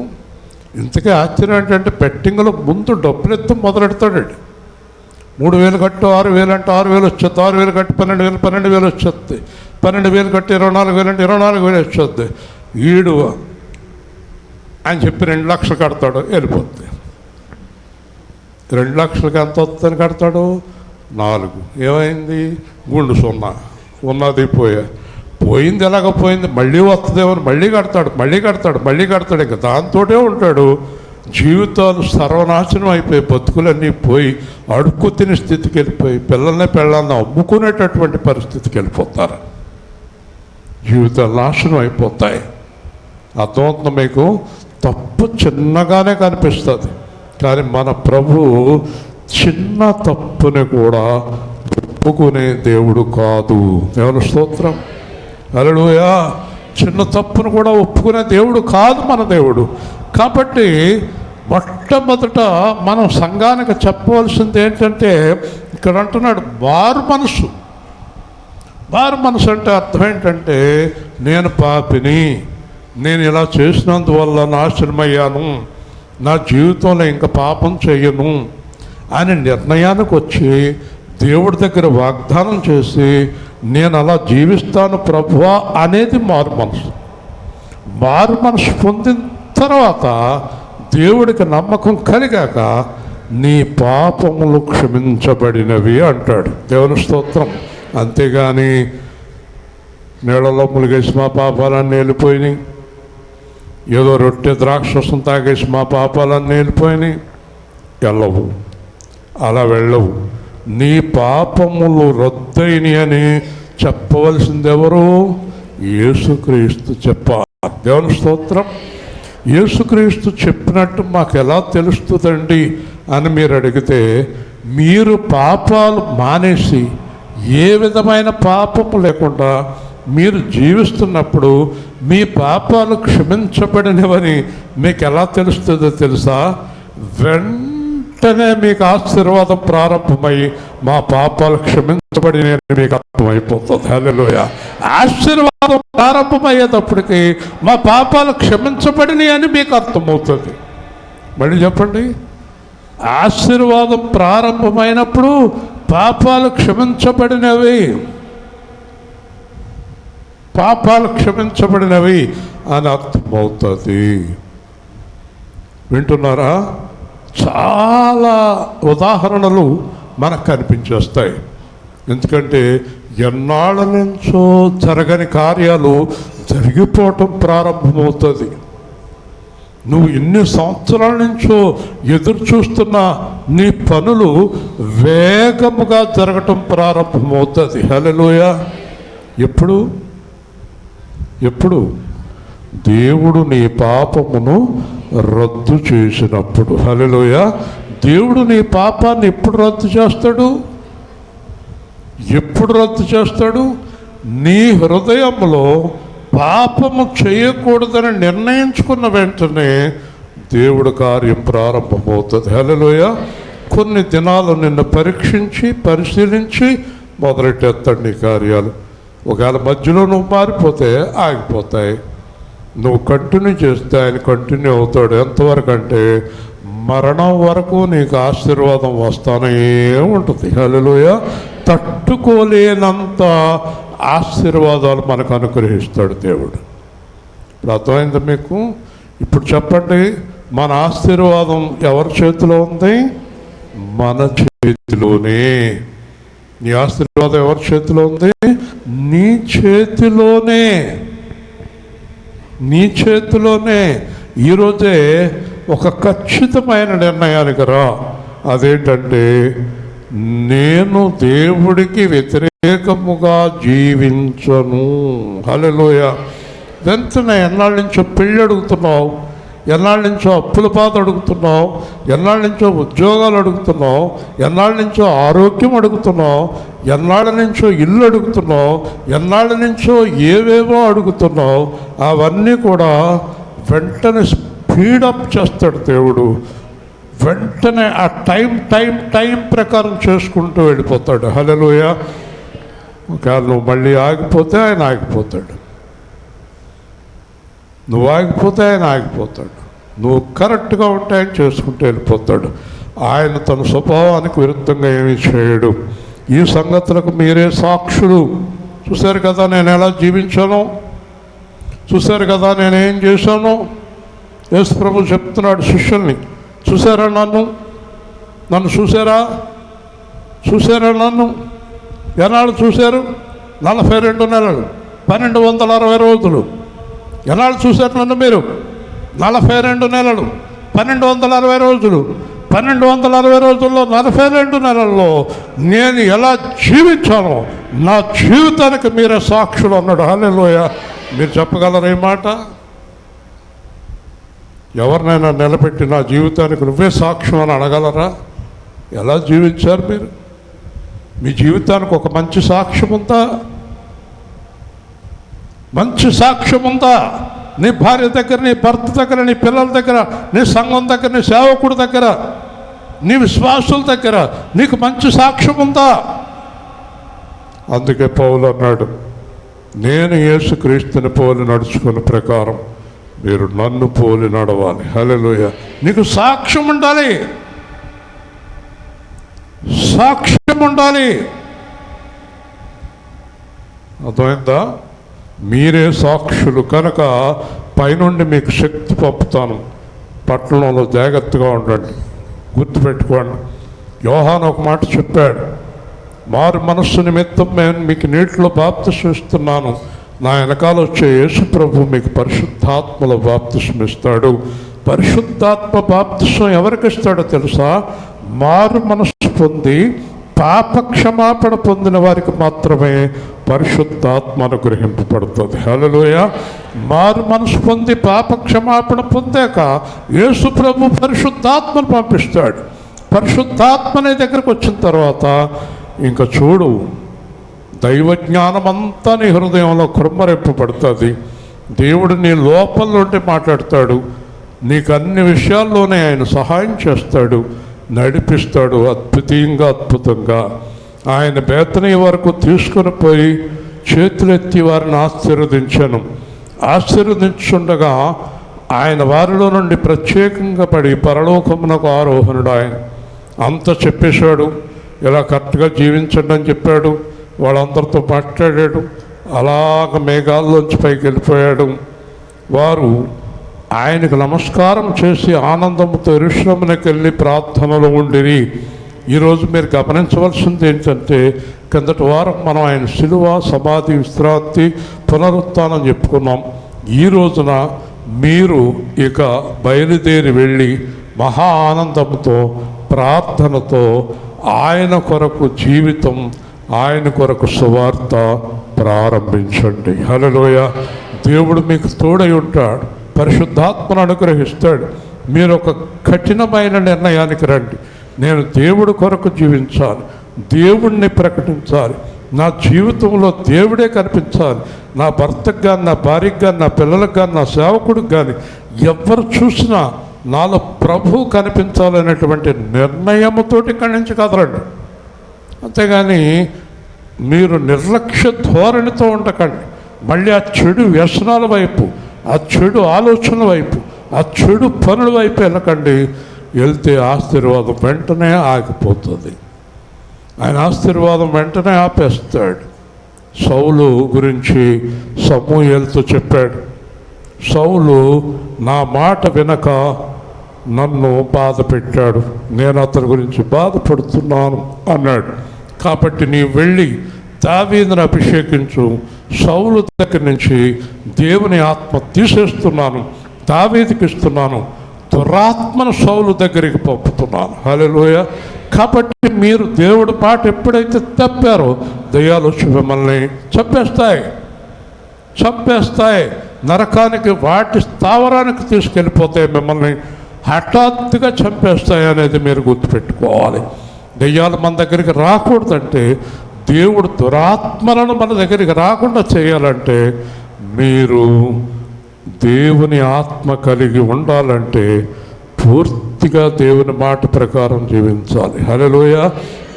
ఇంతకీ ఆశ్చర్యం ఏంటంటే బెట్టింగ్లో ముందు డబ్బులు ఎత్తి మొదలెడతాడు. 3,000 కట్టు 6,000 అంటే 6,000 వచ్చేది, 6,000 కట్టి 12,000, 12,000 వచ్చేది, 12,000 కట్టి 24,000 అంటే 24,000 వచ్చేది. ఈడు అని చెప్పి 2 లక్షలు కడతాడు, వెళ్ళిపోద్ది. 2 లక్షలకి ఎంత వస్తుందని కడతాడు? 4 ఏమైంది? గుండు 0 ఉన్నది పోయింది. ఎలాగ పోయింది? మళ్ళీ వస్తుందేమో, మళ్ళీ కడతాడు. ఇంకా దాంతోటే ఉంటాడు. జీవితాలు సర్వనాశనం అయిపోయి, బతుకులన్నీ పోయి, అడుక్కు తినే స్థితికి వెళ్ళిపోయి, పిల్లల్ని అమ్ముకునేటటువంటి పరిస్థితికి వెళ్ళిపోతారు. జీవితాలు నాశనం అయిపోతాయి. అర్థమవుతుంది మీకు? తప్పు చిన్నగానే కనిపిస్తుంది, కానీ మన ప్రభువు చిన్న తప్పుని కూడా ఒప్పుకునే దేవుడు కాదు. దేవుని స్తోత్రం. హల్లెలూయా. చిన్న తప్పును కూడా ఒప్పుకునే దేవుడు కాదు మన దేవుడు. కాబట్టి మొట్టమొదట మనం సంఘానికి చెప్పవలసింది ఏంటంటే, ఇక్కడ అంటున్నాడు మారు మనసు. మారు మనసు అంటే అర్థం ఏంటంటే, నేను పాపిని, నేను ఇలా చేసినందువల్ల నాశనమయ్యాను, నా జీవితంలో ఇంకా పాపం చేయను అని నిర్ణయానికి వచ్చి దేవుడి దగ్గర వాగ్దానం చేసి, నేను అలా జీవిస్తాను ప్రభువా అనేది మారు మనసు. మారు మనసు పొందిన తర్వాత దేవుడికి నమ్మకం కలిగాక నీ పాపములు క్షమించబడినవి అంటాడు. దేవుని స్తోత్రం. అంతేగాని నీళ్ళలో ములిగేసి మా పాపాలన్నీ వెళ్ళిపోయినాయి, ఏదో రొట్టె ద్రాక్షరసం తాగేసి మా పాపాలన్నీ వెళ్ళిపోయినాయి, వెళ్ళవు, అలా వెళ్ళవు. నీ పాపములు రద్దయిని అని చెప్పవలసింది ఎవరు? యేసుక్రీస్తు చెప్పాలి. దేవుని స్తోత్రం. యేసుక్రీస్తు చెప్పినట్టు మాకు ఎలా తెలుస్తుందండి అని మీరు అడిగితే, మీరు పాపాలు మానేసి ఏ విధమైన పాపము లేకుండా మీరు జీవిస్తున్నప్పుడు మీ పాపాలు క్షమించబడినవని మీకు ఎలా తెలుస్తుందో తెలుసా? వెంటనే మీకు ఆశీర్వాదం ప్రారంభమై మా పాపాలు క్షమించబడినని మీకు అర్థమైపోతుంది. హల్లెలూయా. ఆశీర్వాదం ప్రారంభమయ్యేటప్పటికి మా పాపాలు క్షమించబడినవి అని మీకు అర్థమవుతుంది. మళ్ళీ చెప్పండి. ఆశీర్వాదం ప్రారంభమైనప్పుడు పాపాలు క్షమించబడినవి, పాపాలు క్షమించబడినవి అని అర్థమవుతుంది. వింటున్నారా? చాలా ఉదాహరణలు మనకు కనిపించేస్తాయి. ఎందుకంటే ఎన్నాళ్ళ నుంచో జరగని కార్యాలు జరిగిపోవటం ప్రారంభమవుతుంది. నువ్వు ఎన్ని సంవత్సరాల నుంచో ఎదురు చూస్తున్న నీ పనులు వేగముగా జరగటం ప్రారంభమవుతుంది. హల్లెలూయా. ఎప్పుడు దేవుడు నీ పాపమును రద్దు చేసినప్పుడు. హల్లెలూయా. దేవుడు నీ పాపాన్ని ఎప్పుడు రద్దు చేస్తాడు? నీ హృదయంలో పాపము చేయకూడదని నిర్ణయించుకున్న వెంటనే దేవుడు కార్యం ప్రారంభమవుతుంది. హల్లెలూయా. కొన్ని దినాలు నిన్ను పరీక్షించి పరిశీలించి మొదలెట్టేస్తాడు నీ కార్యాలు. ఒకవేళ మధ్యలో నువ్వు మారిపోతే ఆగిపోతాయి. నువ్వు కంటిన్యూ చేస్తే ఆయన కంటిన్యూ అవుతాడు. ఎంతవరకు అంటే మరణం వరకు నీకు ఆశీర్వాదం వస్తానే ఉంటుంది. హల్లెలూయా. తట్టుకోలేనంత ఆశీర్వాదాలు మనకు అనుగ్రహిస్తాడు దేవుడు. ఇప్పుడు అర్థమైంది మీకు? ఇప్పుడు చెప్పండి, మన ఆశీర్వాదం ఎవరి చేతిలో ఉంది? మన చేతిలోనే. నీ ఆశీర్వాదం ఎవరి చేతిలో ఉంది? నీ చేతిలోనే. ఈరోజే ఒక ఖచ్చితమైన నిర్ణయానికి రా. అదేంటంటే, నేను దేవుడికి వ్యతిరేకముగా జీవించను. హల్లెలూయా. వెంటనే ఎన్నాళ్ళ నుంచో పెళ్ళి అడుగుతున్నావు, ఎన్నాళ్ళ నుంచో అప్పుల బాధ అడుగుతున్నావు, ఎన్నాళ్ళ నుంచో ఉద్యోగాలు అడుగుతున్నావు, ఎన్నాళ్ళ నుంచో ఆరోగ్యం అడుగుతున్నావు, ఎన్నాళ్ళ నుంచో ఇల్లు అడుగుతున్నావు, ఎన్నాళ్ళ నుంచో ఏవేవో అడుగుతున్నావు. అవన్నీ కూడా వెంటనే స్పీడప్ చేస్తాడు దేవుడు. వెంటనే ఆ టైం ప్రకారం చేసుకుంటూ వెళ్ళిపోతాడు. హల్లెలూయా. ఒకవేళ నువ్వు మళ్ళీ ఆగిపోతే ఆయన ఆగిపోతాడు, నువ్వు ఆగిపోతే ఆయన ఆగిపోతాడు, నువ్వు కరెక్ట్గా ఉంటే ఆయన చేసుకుంటూ వెళ్ళిపోతాడు. ఆయన తన స్వభావానికి విరుద్ధంగా ఏమీ చేయడు. ఈ సంగతులకు మీరే సాక్షులు. చూశారు కదా నేను ఎలా జీవించానో, చూశారు కదా నేనేం చేశానో. యేసు ప్రభు చెప్తున్నాడు శిష్యుల్ని, చూసారా నన్ను చూసారా? చూశారా నన్ను? ఎన్నాళ్ళు చూశారు? 42 నెలలు, 1260 రోజులు. ఎన్నాళ్ళు చూశారు నన్ను మీరు? 42 నెలలు, 1260 రోజులు. 1260 రోజుల్లో 42 నెలల్లో నేను ఎలా జీవించానో నా జీవితానికి మీరే సాక్షులు అన్నాడు. హల్లెలూయా. మీరు చెప్పగలరా ఈ మాట? ఎవరినైనా నిలబెట్టి నా జీవితానికి నువ్వే సాక్ష్యం అని అడగలరా? ఎలా జీవించారు మీరు? మీ జీవితానికి ఒక మంచి సాక్ష్యం ఉందా? మంచి సాక్ష్యం ఉందా? నీ భార్య దగ్గర, నీ భర్త దగ్గర, నీ పిల్లల దగ్గర, నీ సంఘం దగ్గర, నీ సేవకుడి దగ్గర, నీ విశ్వాసుల దగ్గర నీకు మంచి సాక్ష్యం ఉందా? అందుకే పౌలు అన్నాడు, నేను యేసుక్రీస్తుని పోలి నడుచుకున్న ప్రకారం మీరు నన్ను పోలి నడవాలి. హల్లెలూయా. నీకు సాక్ష్యం ఉండాలి, సాక్ష్యం ఉండాలి. అర్థమైందా? మీరే సాక్షులు కనుక పైనుండి మీకు శక్తి పంపుతాను. పట్టణంలో జాగ్రత్తగా ఉండండి, గుర్తుపెట్టుకోండి. యోహాను ఒక మాట చెప్పాడు, మారు మనస్సు నిమిత్తం నేను మీకు నీటిలో బాప్తిసం ఇస్తున్నాను, నా వెనకాల వచ్చే యేసు ప్రభు మీకు పరిశుద్ధాత్మలో బాప్తిసం ఇస్తాడు. పరిశుద్ధాత్మ బాప్తిసం ఎవరికి ఇస్తాడో తెలుసా? మారు మనస్సు పొంది పాపక్షమాపణ పొందిన వారికి మాత్రమే పరిశుద్ధాత్మ అనుగ్రహింపబడుతుంది. హల్లెలూయా. మారు మనసు పొంది పాపక్షమాపణ పొందాక యేసు ప్రభు పరిశుద్ధాత్మను పంపిస్తాడు. పరిశుద్ధాత్మ నీ దగ్గరకు వచ్చిన తర్వాత ఇంకా చూడు, దైవజ్ఞానం అంతా నీ హృదయంలో కృమ్మరింపబడుతుంది. దేవుడు నీ లోపల నుండి మాట్లాడతాడు. నీకు అన్ని విషయాల్లోనే ఆయన సహాయం చేస్తాడు, నడిపిస్తాడు. అద్భుతంగా ఆయన బేతనీ వరకు తీసుకుని పోయి చేతులెత్తి వారిని ఆశీర్వదించాను. ఆశీర్వదించుండగా ఆయన వారిలో నుండి ప్రత్యేకంగా పడి పరలోకమునకు ఆరోహణుడు. ఆయన అంతా చెప్పేశాడు, ఇలా కరెక్ట్గా జీవించండి అని చెప్పాడు. వాళ్ళందరితో మాట్లాడాడు. అలాగ మేఘాల్లోంచి పైకి వెళ్ళిపోయాడు. వారు ఆయనకు నమస్కారం చేసి ఆనందంతో యెరూషలేమునకు వెళ్ళి ప్రార్థనలో ఉండిరి. ఈరోజు మీరు గమనించవలసింది ఏంటంటే, కిందటి వారం మనం ఆయన శిలువ, సమాధి, విశ్రాంతి, పునరుత్థానం చెప్పుకున్నాం. ఈ రోజున మీరు ఇక బయలుదేరి వెళ్ళి మహా ఆనందంతో, ప్రార్థనతో ఆయన కొరకు జీవితం, ఆయన కొరకు సువార్త ప్రారంభించండి. హల్లెలూయా. దేవుడు మీకు తోడై ఉంటాడు, పరిశుద్ధాత్మను అనుగ్రహిస్తాడు. మీరు ఒక కఠినమైన నిర్ణయానికి రండి. నేను దేవుడి కొరకు జీవించాలి, దేవుణ్ణి ప్రకటించాలి, నా జీవితంలో దేవుడే కనిపించాలి. నా భర్తకు కానీ, నా భార్యకు కానీ, నా పిల్లలకు కానీ, నా సేవకుడికి కానీ ఎవరు చూసినా నాలో ప్రభువు కనిపించాలనేటువంటి నిర్ణయముతోటి ఇక్కడి నుంచి కదలండి. అంతేగాని మీరు నిర్లక్ష్య ధోరణితో ఉండకండి. మళ్ళీ ఆ చెడు వ్యసనాల వైపు, ఆ చెడు ఆలోచనల వైపు, ఆ చెడు పనుల వైపు వెళ్ళకండి. వెళ్తే ఆశీర్వాదం వెంటనే ఆగిపోతుంది. ఆయన ఆశీర్వాదం వెంటనే ఆపేస్తాడు. సౌలు గురించి సమూయేలుతో చెప్పాడు, సౌలు నా మాట వినక నన్ను బాధ పెట్టాడు, నేను అతని గురించి బాధపడుతున్నాను అన్నాడు. కాబట్టి నీ వెళ్ళి దావీదును అభిషేకించు. సౌలు దగ్గర నుంచి దేవుని ఆత్మ తీసేస్తున్నాను, దావీదుకి ఇస్తున్నాను, దురాత్మను సౌలు దగ్గరికి పంపుతున్నాను. హల్లెలూయా. కాబట్టి మీరు దేవుడి మాట ఎప్పుడైతే తప్పారో దయ్యాలు వచ్చి మిమ్మల్ని చంపేస్తాయి, నరకానికి, వాటి స్థావరానికి తీసుకెళ్ళిపోతాయి, మిమ్మల్ని హఠాత్తుగా చంపేస్తాయి అనేది మీరు గుర్తుపెట్టుకోవాలి. దయ్యాలు మన దగ్గరికి రాకూడదంటే, దేవుడు దురాత్మలను మన దగ్గరికి రాకుండా చేయాలంటే, మీరు దేవుని ఆత్మ కలిగి ఉండాలంటే పూర్తిగా దేవుని మాట ప్రకారం జీవించాలి. హల్లెలూయా.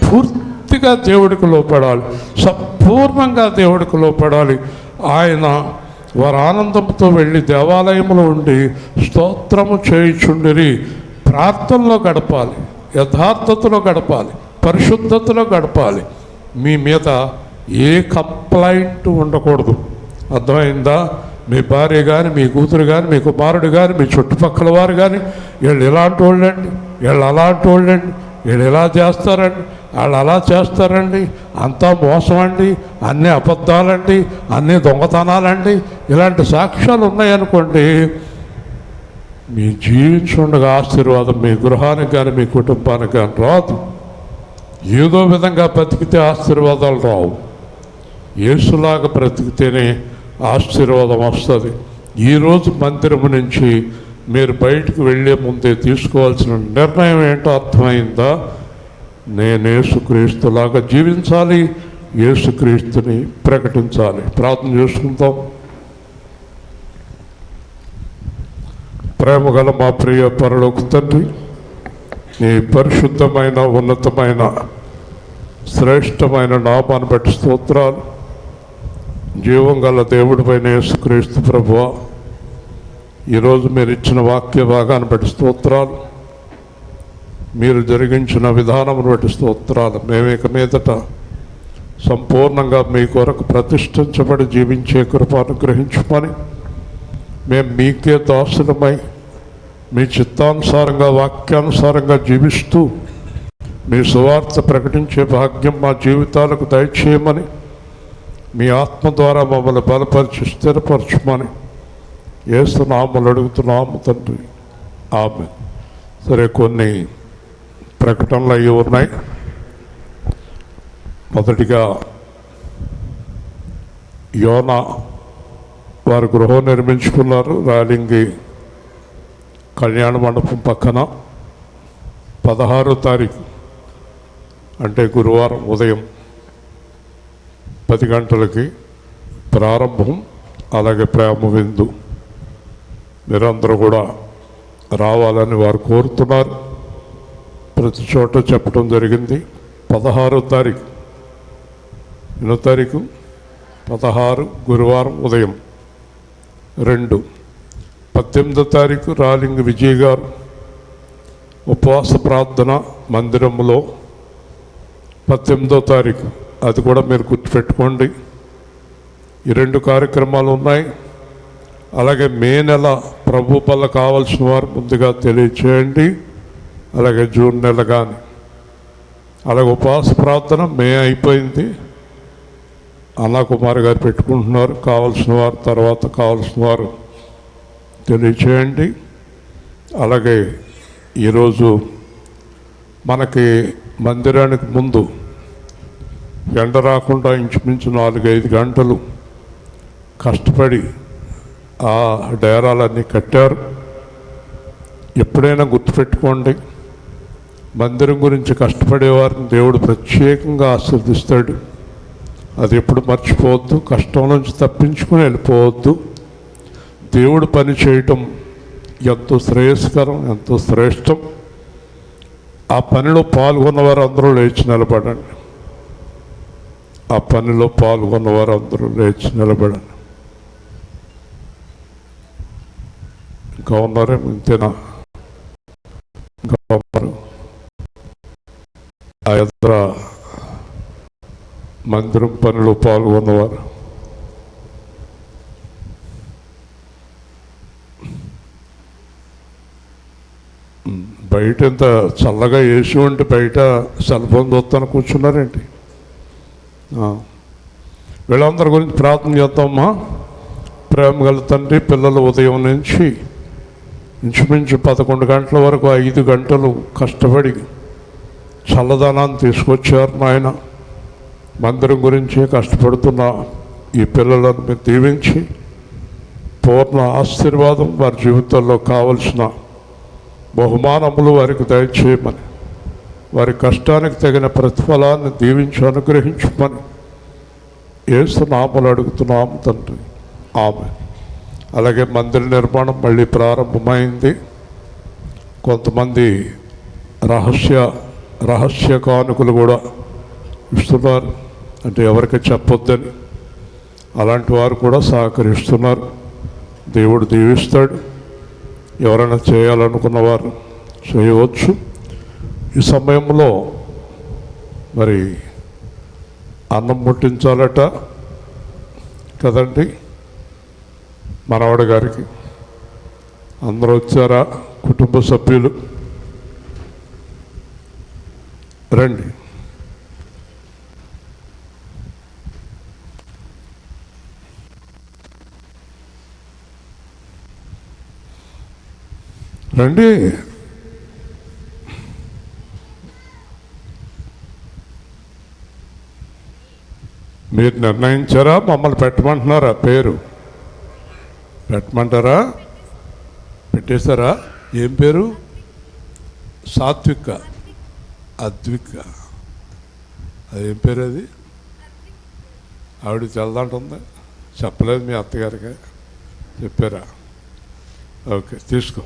పూర్తిగా దేవుడికి లోపడాలి, సంపూర్ణంగా దేవుడికి లోపడాలి. ఆయన వారు ఆనందంతో వెళ్ళి దేవాలయంలో ఉండి స్తోత్రము చేయుచుండిరి. ప్రార్థనలో గడపాలి, యథార్థతలో గడపాలి, పరిశుద్ధతలో గడపాలి. మీ మీద ఏ కంప్లైంట్ ఉండకూడదు. అర్థమైందా? మీ భార్య కానీ, మీ కూతురు కానీ, మీ కుమారుడు కానీ, మీ చుట్టుపక్కల వారు కానీ, వీళ్ళు ఇలాంటి వాళ్ళండి, వీళ్ళు అలాంటి వాళ్ళండి, వీళ్ళు ఇలా చేస్తారండి వాళ్ళు అలా చేస్తారండి, అంతా మోసం అండి, అన్నీ అబద్ధాలండి, అన్నీ దొంగతనాలండి, ఇలాంటి సాక్ష్యాలు ఉన్నాయనుకోండి, మీ జీవించుండగా ఆశీర్వాదం మీ గృహానికి కానీ మీ కుటుంబానికి కానీ రాదు. ఏదో విధంగా బ్రతికితే ఆశీర్వాదాలు రావు. యేసులాగా బ్రతికితేనే ఆశీర్వాదం వస్తుంది. ఈరోజు మందిరం నుంచి మీరు బయటికి వెళ్ళే ముందే తీసుకోవాల్సిన నిర్ణయం ఏంటో అర్థమైందా? నేను యేసుక్రీస్తులాగా జీవించాలి, యేసుక్రీస్తుని ప్రకటించాలి. ప్రార్థన చేసుకుందాం. ప్రేమగల మా ప్రియ పరలోక తండ్రి, నీ పరిశుద్ధమైన ఉన్నతమైన శ్రేష్టమైన నామాన్ని బట్టి స్తోత్రాలు. జీవం గల దేవుడి పైన యేసుక్రీస్తు ప్రభువా, ఈరోజు మీరు ఇచ్చిన వాక్య భాగాన్ని బట్టి స్తోత్రాలు. మీరు జరిగించిన విధానమును బట్టి స్తోత్రాలు. మేము ఇక మీదట సంపూర్ణంగా మీ కొరకు ప్రతిష్ఠించబడి జీవించే కృపను గ్రహించుకొని మేము మీకే దాసులమై మీ చిత్తానుసారంగా వాక్యానుసారంగా జీవిస్తూ మీ సువార్త ప్రకటించే భాగ్యం మా జీవితాలకు దయచేయమని, మీ ఆత్మ ద్వారా మమ్మల్ని బలపరిచి స్థిరపరచమని యేసు నామములో అడుగుతున్నాము తండ్రి, ఆమేన్. సరే, కొన్ని ప్రకటనలు అయ్యి ఉన్నాయి. మొదటిగా యోనా వారు గృహం నిర్మించుకున్నారు రాలింగి కళ్యాణ మండపం పక్కన. 16వ తారీఖు అంటే గురువారం ఉదయం 10 గంటలకి ప్రారంభం. అలాగే ప్రేమ విందు మీరందరూ కూడా రావాలని వారు కోరుతున్నారు. ప్రతి చోట చెప్పడం జరిగింది. 16వ తారీఖు, 8వ తారీఖు 16 గురువారం ఉదయం 2. 18వ తారీఖు రాలింగి విజయ్ గారు ఉపవాస ప్రార్థన మందిరంలో. 18వ తారీఖు అది కూడా మీరు గుర్తుపెట్టుకోండి. ఈ 2 కార్యక్రమాలు ఉన్నాయి. అలాగే మే నెల ప్రభు వల్ల కావాల్సిన వారు ముందుగా తెలియచేయండి. అలాగే జూన్ నెల కానీ. అలాగే ఉపవాస ప్రార్థన మే అయిపోయింది, అన్నా కుమార్ గారు పెట్టుకుంటున్నారు. కావాల్సిన వారు తర్వాత కావాల్సిన వారు తెలియచేయండి. అలాగే ఈరోజు మనకి మందిరానికి ముందు ఎండ రాకుండా ఇంచుమించు 4-5 గంటలు కష్టపడి ఆ డేరాలన్నీ కట్టారు. ఎప్పుడైనా గుర్తుపెట్టుకోండి, మందిరం గురించి కష్టపడేవారిని దేవుడు ప్రత్యేకంగా ఆశీర్దిస్తాడు. అది ఎప్పుడు మర్చిపోవద్దు. కష్టం నుంచి తప్పించుకుని వెళ్ళిపోవద్దు. దేవుడు పని చేయటం ఎంతో శ్రేయస్కరం, ఎంతో శ్రేష్టం. ఆ పనిలో పాల్గొన్నవారు అందరూ లేచి నిలబడండి. ఆ పనిలో పాల్గొన్నవారు అందరూ లేచి నిలబడండి. ఇంకా ఉన్నారే? ఇంతేనా? ఇంకా ఉన్నారు. ఆ ఎదుర మందిరం పనిలో పాల్గొన్నవారు బయట ఎంత చల్లగా వేసి ఉంటే బయట సెల్ ఫోన్ చూస్తాను కూర్చున్నారేంటి? వీళ్ళందరి గురించి ప్రార్థన చేద్దామా? ప్రేమ గల తండ్రి, పిల్లలు ఉదయం నుంచి ఇంచుమించు 11 గంటల వరకు 5 గంటలు కష్టపడి చల్లదనాన్ని తీసుకొచ్చారు నాయన. మందిరం గురించి కష్టపడుతున్న ఈ పిల్లలను మీరు దీవించి పూర్ణ ఆశీర్వాదం వారి జీవితంలో కావలసిన బహుమానములు వారికి దయచేయమని, వారి కష్టానికి తగిన ప్రతిఫలాన్ని దీవించి అనుగ్రహించమని యేసు నామములో అడుగుతున్నాము తండ్రి, ఆమేన్. అలాగే మందిర నిర్మాణం మళ్ళీ ప్రారంభమైంది. కొంతమంది రహస్య కానుకలు కూడా ఇస్తున్నారు, అంటే ఎవరికి చెప్పొద్దని. అలాంటి వారు కూడా సహకరిస్తున్నారు. దేవుడు దీవిస్తాడు. ఎవరైనా చేయాలనుకున్నవారు చేయవచ్చు. ఈ సమయంలో మరి అన్నం ముట్టించాలట కదండి మనవడి గారికి. అందరూ వచ్చారా? కుటుంబ సభ్యులు రండి. రండి. మీరు నిర్ణయించారా, మమ్మల్ని పెట్టమంటున్నారా? పేరు పెట్టమంటారా? పెట్టేశారా? ఏం పేరు? సాత్విక, అద్విక, అదేం పేరు అది? ఆవిడ తెలదంటుంది, చెప్పలేదు మీ అత్తగారికి? చెప్పారా? ఓకే, తీసుకో.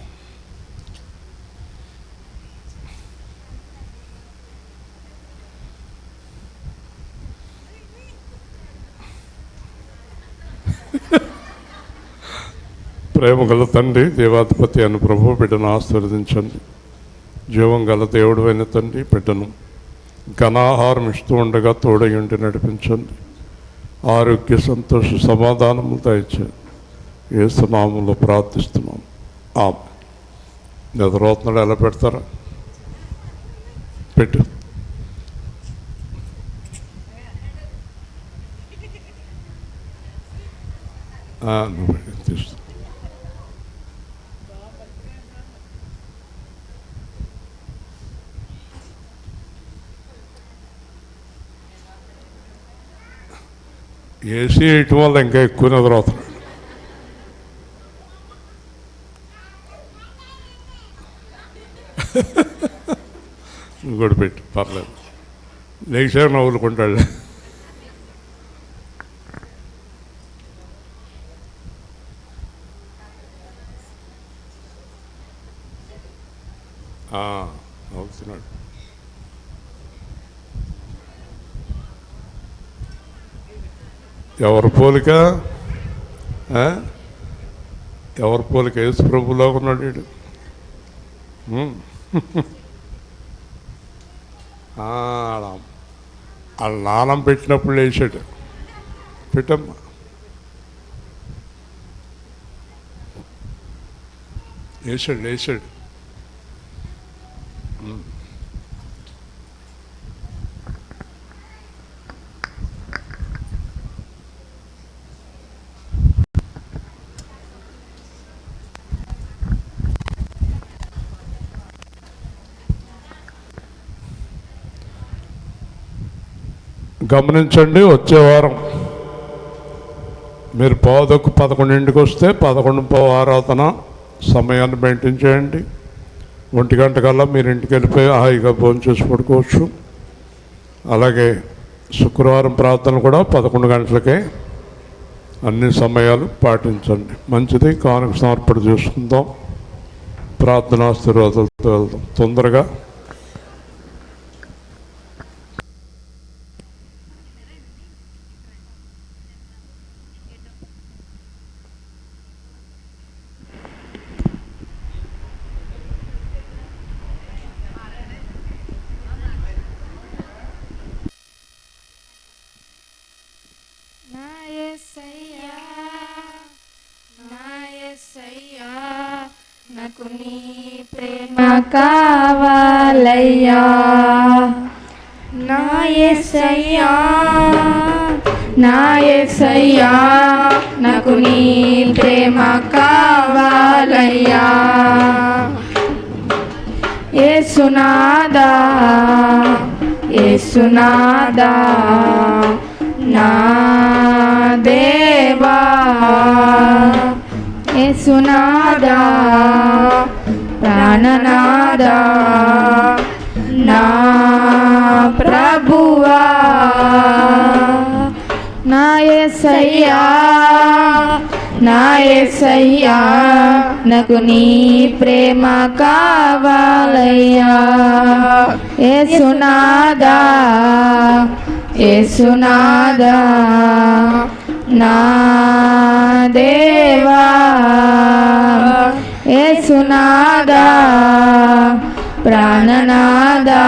ప్రేమ గల తండ్రి, దేవాధిపతి అని ప్రభు బిడ్డను ఆశీర్వదించండి. జీవం గల దేవుడు అయిన తండ్రి, బిడ్డను ఘనాహారం ఇస్తూ ఉండగా తోడయుండి నడిపించండి. ఆరోగ్య సంతోష సమాధానము దయచేయండి. యేసు నామములో ప్రార్థిస్తున్నాం. ఆమె. నిద్రపోతున్నాడు, ఎలా పెడతారా? పెట్టు. నువ్వు తీస్తా. ఏసీ వేయటం వల్ల ఇంకా ఎక్కువ నిద్రపోతున్నాడు. ఇంకోటి పెట్టు, పర్లేదు. లేచారు నవ్వులుకుంటాడు. నవ్వుతున్నాడు. ఎవరి పోలిక? ఎవరి పోలిక? యేసు ప్రభువులో ఉన్నాడు వీడు. వాళ్ళ నానం పెట్టినప్పుడు లేచాడు. పెట్టమ్మా. లేచాడు. గమనించండి, వచ్చే వారం మీరు 11:11 వస్తే 11:15 ఆరాధన సమయాన్ని మెయింటైన్ చేయండి. 1 గంట కల్లా మీరు ఇంటికి వెళ్ళిపోయి హాయిగా భోజనం చేసి పడుకోవచ్చు. అలాగే శుక్రవారం ప్రార్థన కూడా 11 గంటలకే. అన్ని సమయాలు పాటించండి. మంచిది. కానుక సమర్పణ చేసుకుందాం. ప్రార్థనాశీర్వాదాలతో వెళ్దాం తొందరగా. నాకు నీ ప్రేమ కావాలయ్యా, నా యేసయ్యా, నా యేసయ్యా, నాకు నీ ప్రేమ కావాలయ్యా. యేసునాదా, యేసునాదా, నా దేవా, యేసునాదా, ప్రాణనాదా, నా ప్రభువా, నా యేసయ్యా, నా యేసయ్యా, నాకు నీ ప్రేమ కావాలయ్యా. యేసునాదా, యేసునాదా, నా దేవా, యేసునాదా, ప్రాణనాదా,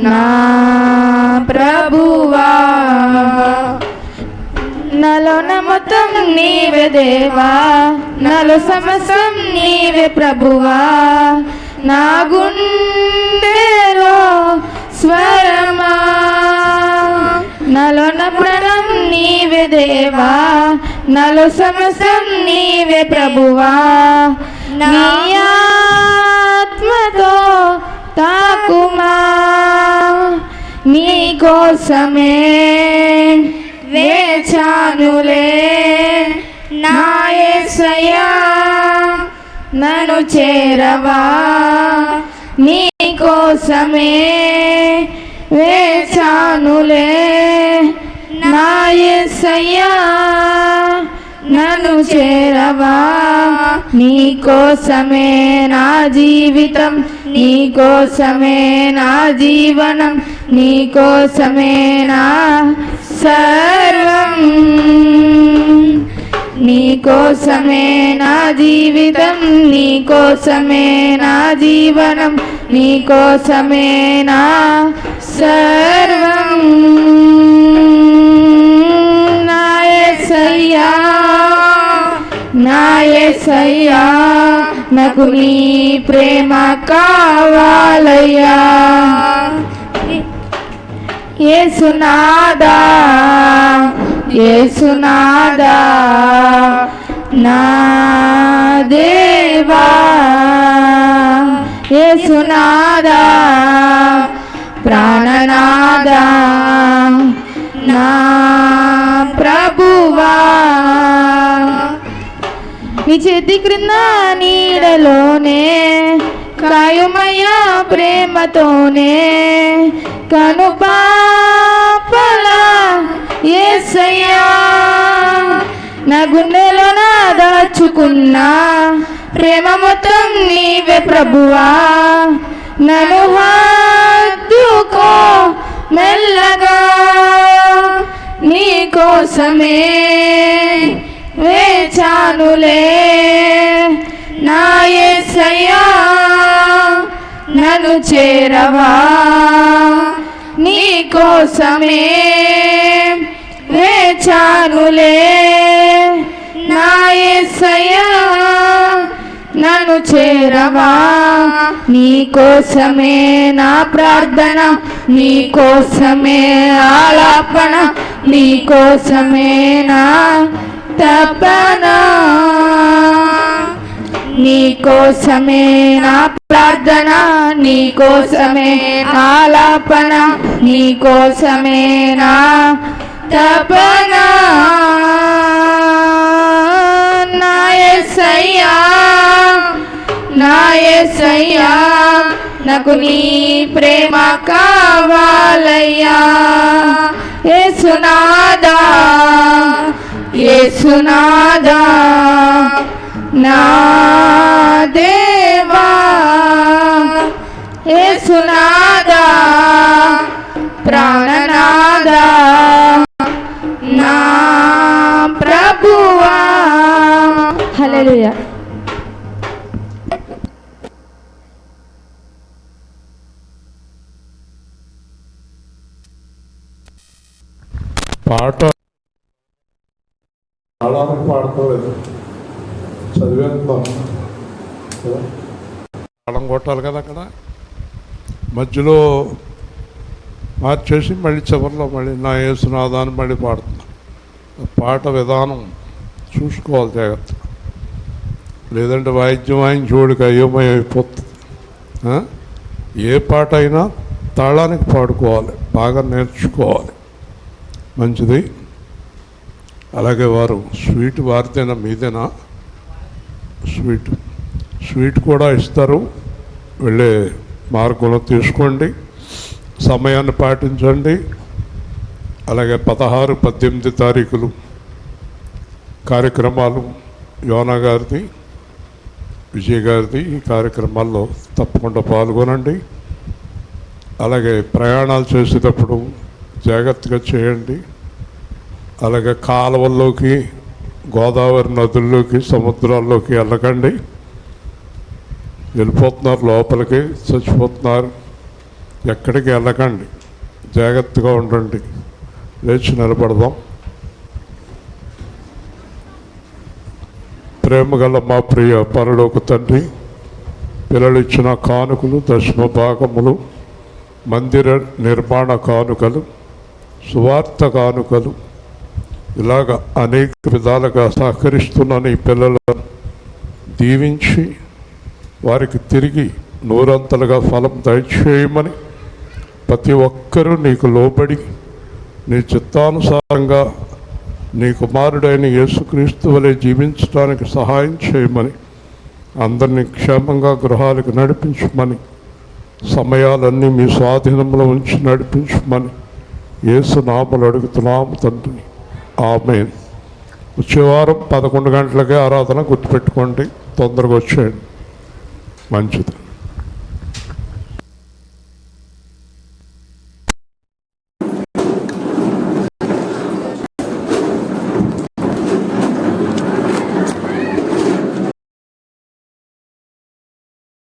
నా ప్రభువా. నాలో నమ్మకం నీవే దేవా, నాలో సమస్తం నీవే ప్రభువా. నా గుండెలో స్వరమా, నాలో నమ్మకం నీవే దేవా, నాలో సమస్తం నీవే ప్రభువా. నీ ఆత్మతో తాకుమా, నీ కోసమే వేచానులే నా యేసయ్యా, నన్ను చేరవా, నీ కోసమే వేచానులే నా యేసయ్యా, నన్ను చేరవా, నీ కోసమే నా జీవితం, నీ కోసమే నా జీవనం, నీ కోసమే నా సర్వం, నీ కోసమే నా జీవితం, నీ కోసమే నా జీవనం, నీ కోసమే నా సర్వం. నా యేసయ్యా, నా యేసయ్యా, నాకు నీ ప్రేమ కావాలయ్యా. యేసునాదా, యేసునాదా, నా దేవా, యేసునాదా, ప్రాణనాదా, నా ప్రభువా, నీ చేతి క్రింద నీడలోనే కాయుమయ్యా ప్రేమతోనే, కనుపాపలా యేసయ్యా, నా గుండెలో నా దాచుకున్నా ప్రేమ మొత్తం నీవే ప్రభువా, నన్ను హత్తుకో మెల్లగా, నీ కోసమే వేచానులే నా యేసయ్యా, నన్ను చేరవా, నీ కోసమే వేచానులే నా యేసయ్యా, నన్ను చేరవా, నీ కోసమే నా ప్రార్థన, నీ కోసమే ఆలాపన, నీ కోసమే నా తపన, నీ కోసమే నా ప్రార్థన, నీ కోసమే ఆలాపన, నీ కోసమే నా తపన. నా యేసయ్యా, నా యేసయ్యా, నాకు నీ ప్రేమ కావాలయ్యా. యేసునాదా, యేసునాదా, నా దేవా, యేసునాదా, ప్రాణనాదా, నా ప్రభువా. హల్లెలూయా. పాట తాళానికి పాడుకోలేదు, చదివేస్తున్నాం కదా, తాళం కొట్టాలి కదా అక్కడ, మధ్యలో మార్చేసి మళ్ళీ చివరిలో మళ్ళీ నా యేసునాదాన్ని మళ్ళీ పాడుతున్నా. పాట విధానం చూసుకోవాలి జాగ్రత్త, లేదంటే వాయిద్యం వాయించోడికి అయోమయం అయిపోతుంది. ఏ పాట అయినా తాళానికి పాడుకోవాలి, బాగా నేర్చుకోవాలి, మంచిది. అలాగే వారు స్వీట్ వారితేనా మీదేనా? స్వీట్ కూడా ఇస్తారు, వెళ్ళే మార్గంలో తీసుకోండి, సమయాన్ని పాటించండి. అలాగే 16, 18 తారీఖులు కార్యక్రమాలు యోనా గారిది, విజయ్ గారిది, ఈ కార్యక్రమాల్లో తప్పకుండా పాల్గొనండి. అలాగే ప్రయాణాలు చేసేటప్పుడు జాగ్రత్తగా చేయండి. అలాగే కాలువల్లోకి, గోదావరి నదుల్లోకి, సముద్రాల్లోకి వెళ్ళకండి. వెళ్ళిపోతున్నారు లోపలికి, చచ్చిపోతున్నారు. ఎక్కడికి వెళ్ళకండి, జాగ్రత్తగా ఉండండి. లేచి నిలబడదాం. ప్రేమగల మా ప్రియ పరలోక తండ్రి, పిల్లలు ఇచ్చిన కానుకలు, దశమ భాగములు, మందిర నిర్మాణ కానుకలు, సువార్త కానుకలు, ఇలాగ అనేక విధాలుగా సహకరిస్తున్న నీ పిల్లలను దీవించి వారికి తిరిగి నూరంతలుగా ఫలం దయచేయమని, ప్రతి ఒక్కరూ నీకు లోబడి నీ చిత్తానుసారంగా నీ కుమారుడైన యేసుక్రీస్తు వలె జీవించడానికి సహాయం చేయమని, అందరినీ క్షేమంగా గృహాలకు నడిపించమని, సమయాలన్నీ మీ స్వాధీనంలో ఉంచి నడిపించమని యేసు నామములో అడుగుతున్నాము తండ్రి. ఆమేన్. వచ్చేవారం 11 గంటలకే ఆరాధన, గుర్తుపెట్టుకోండి, తొందరగా వచ్చేయండి. మంచిది.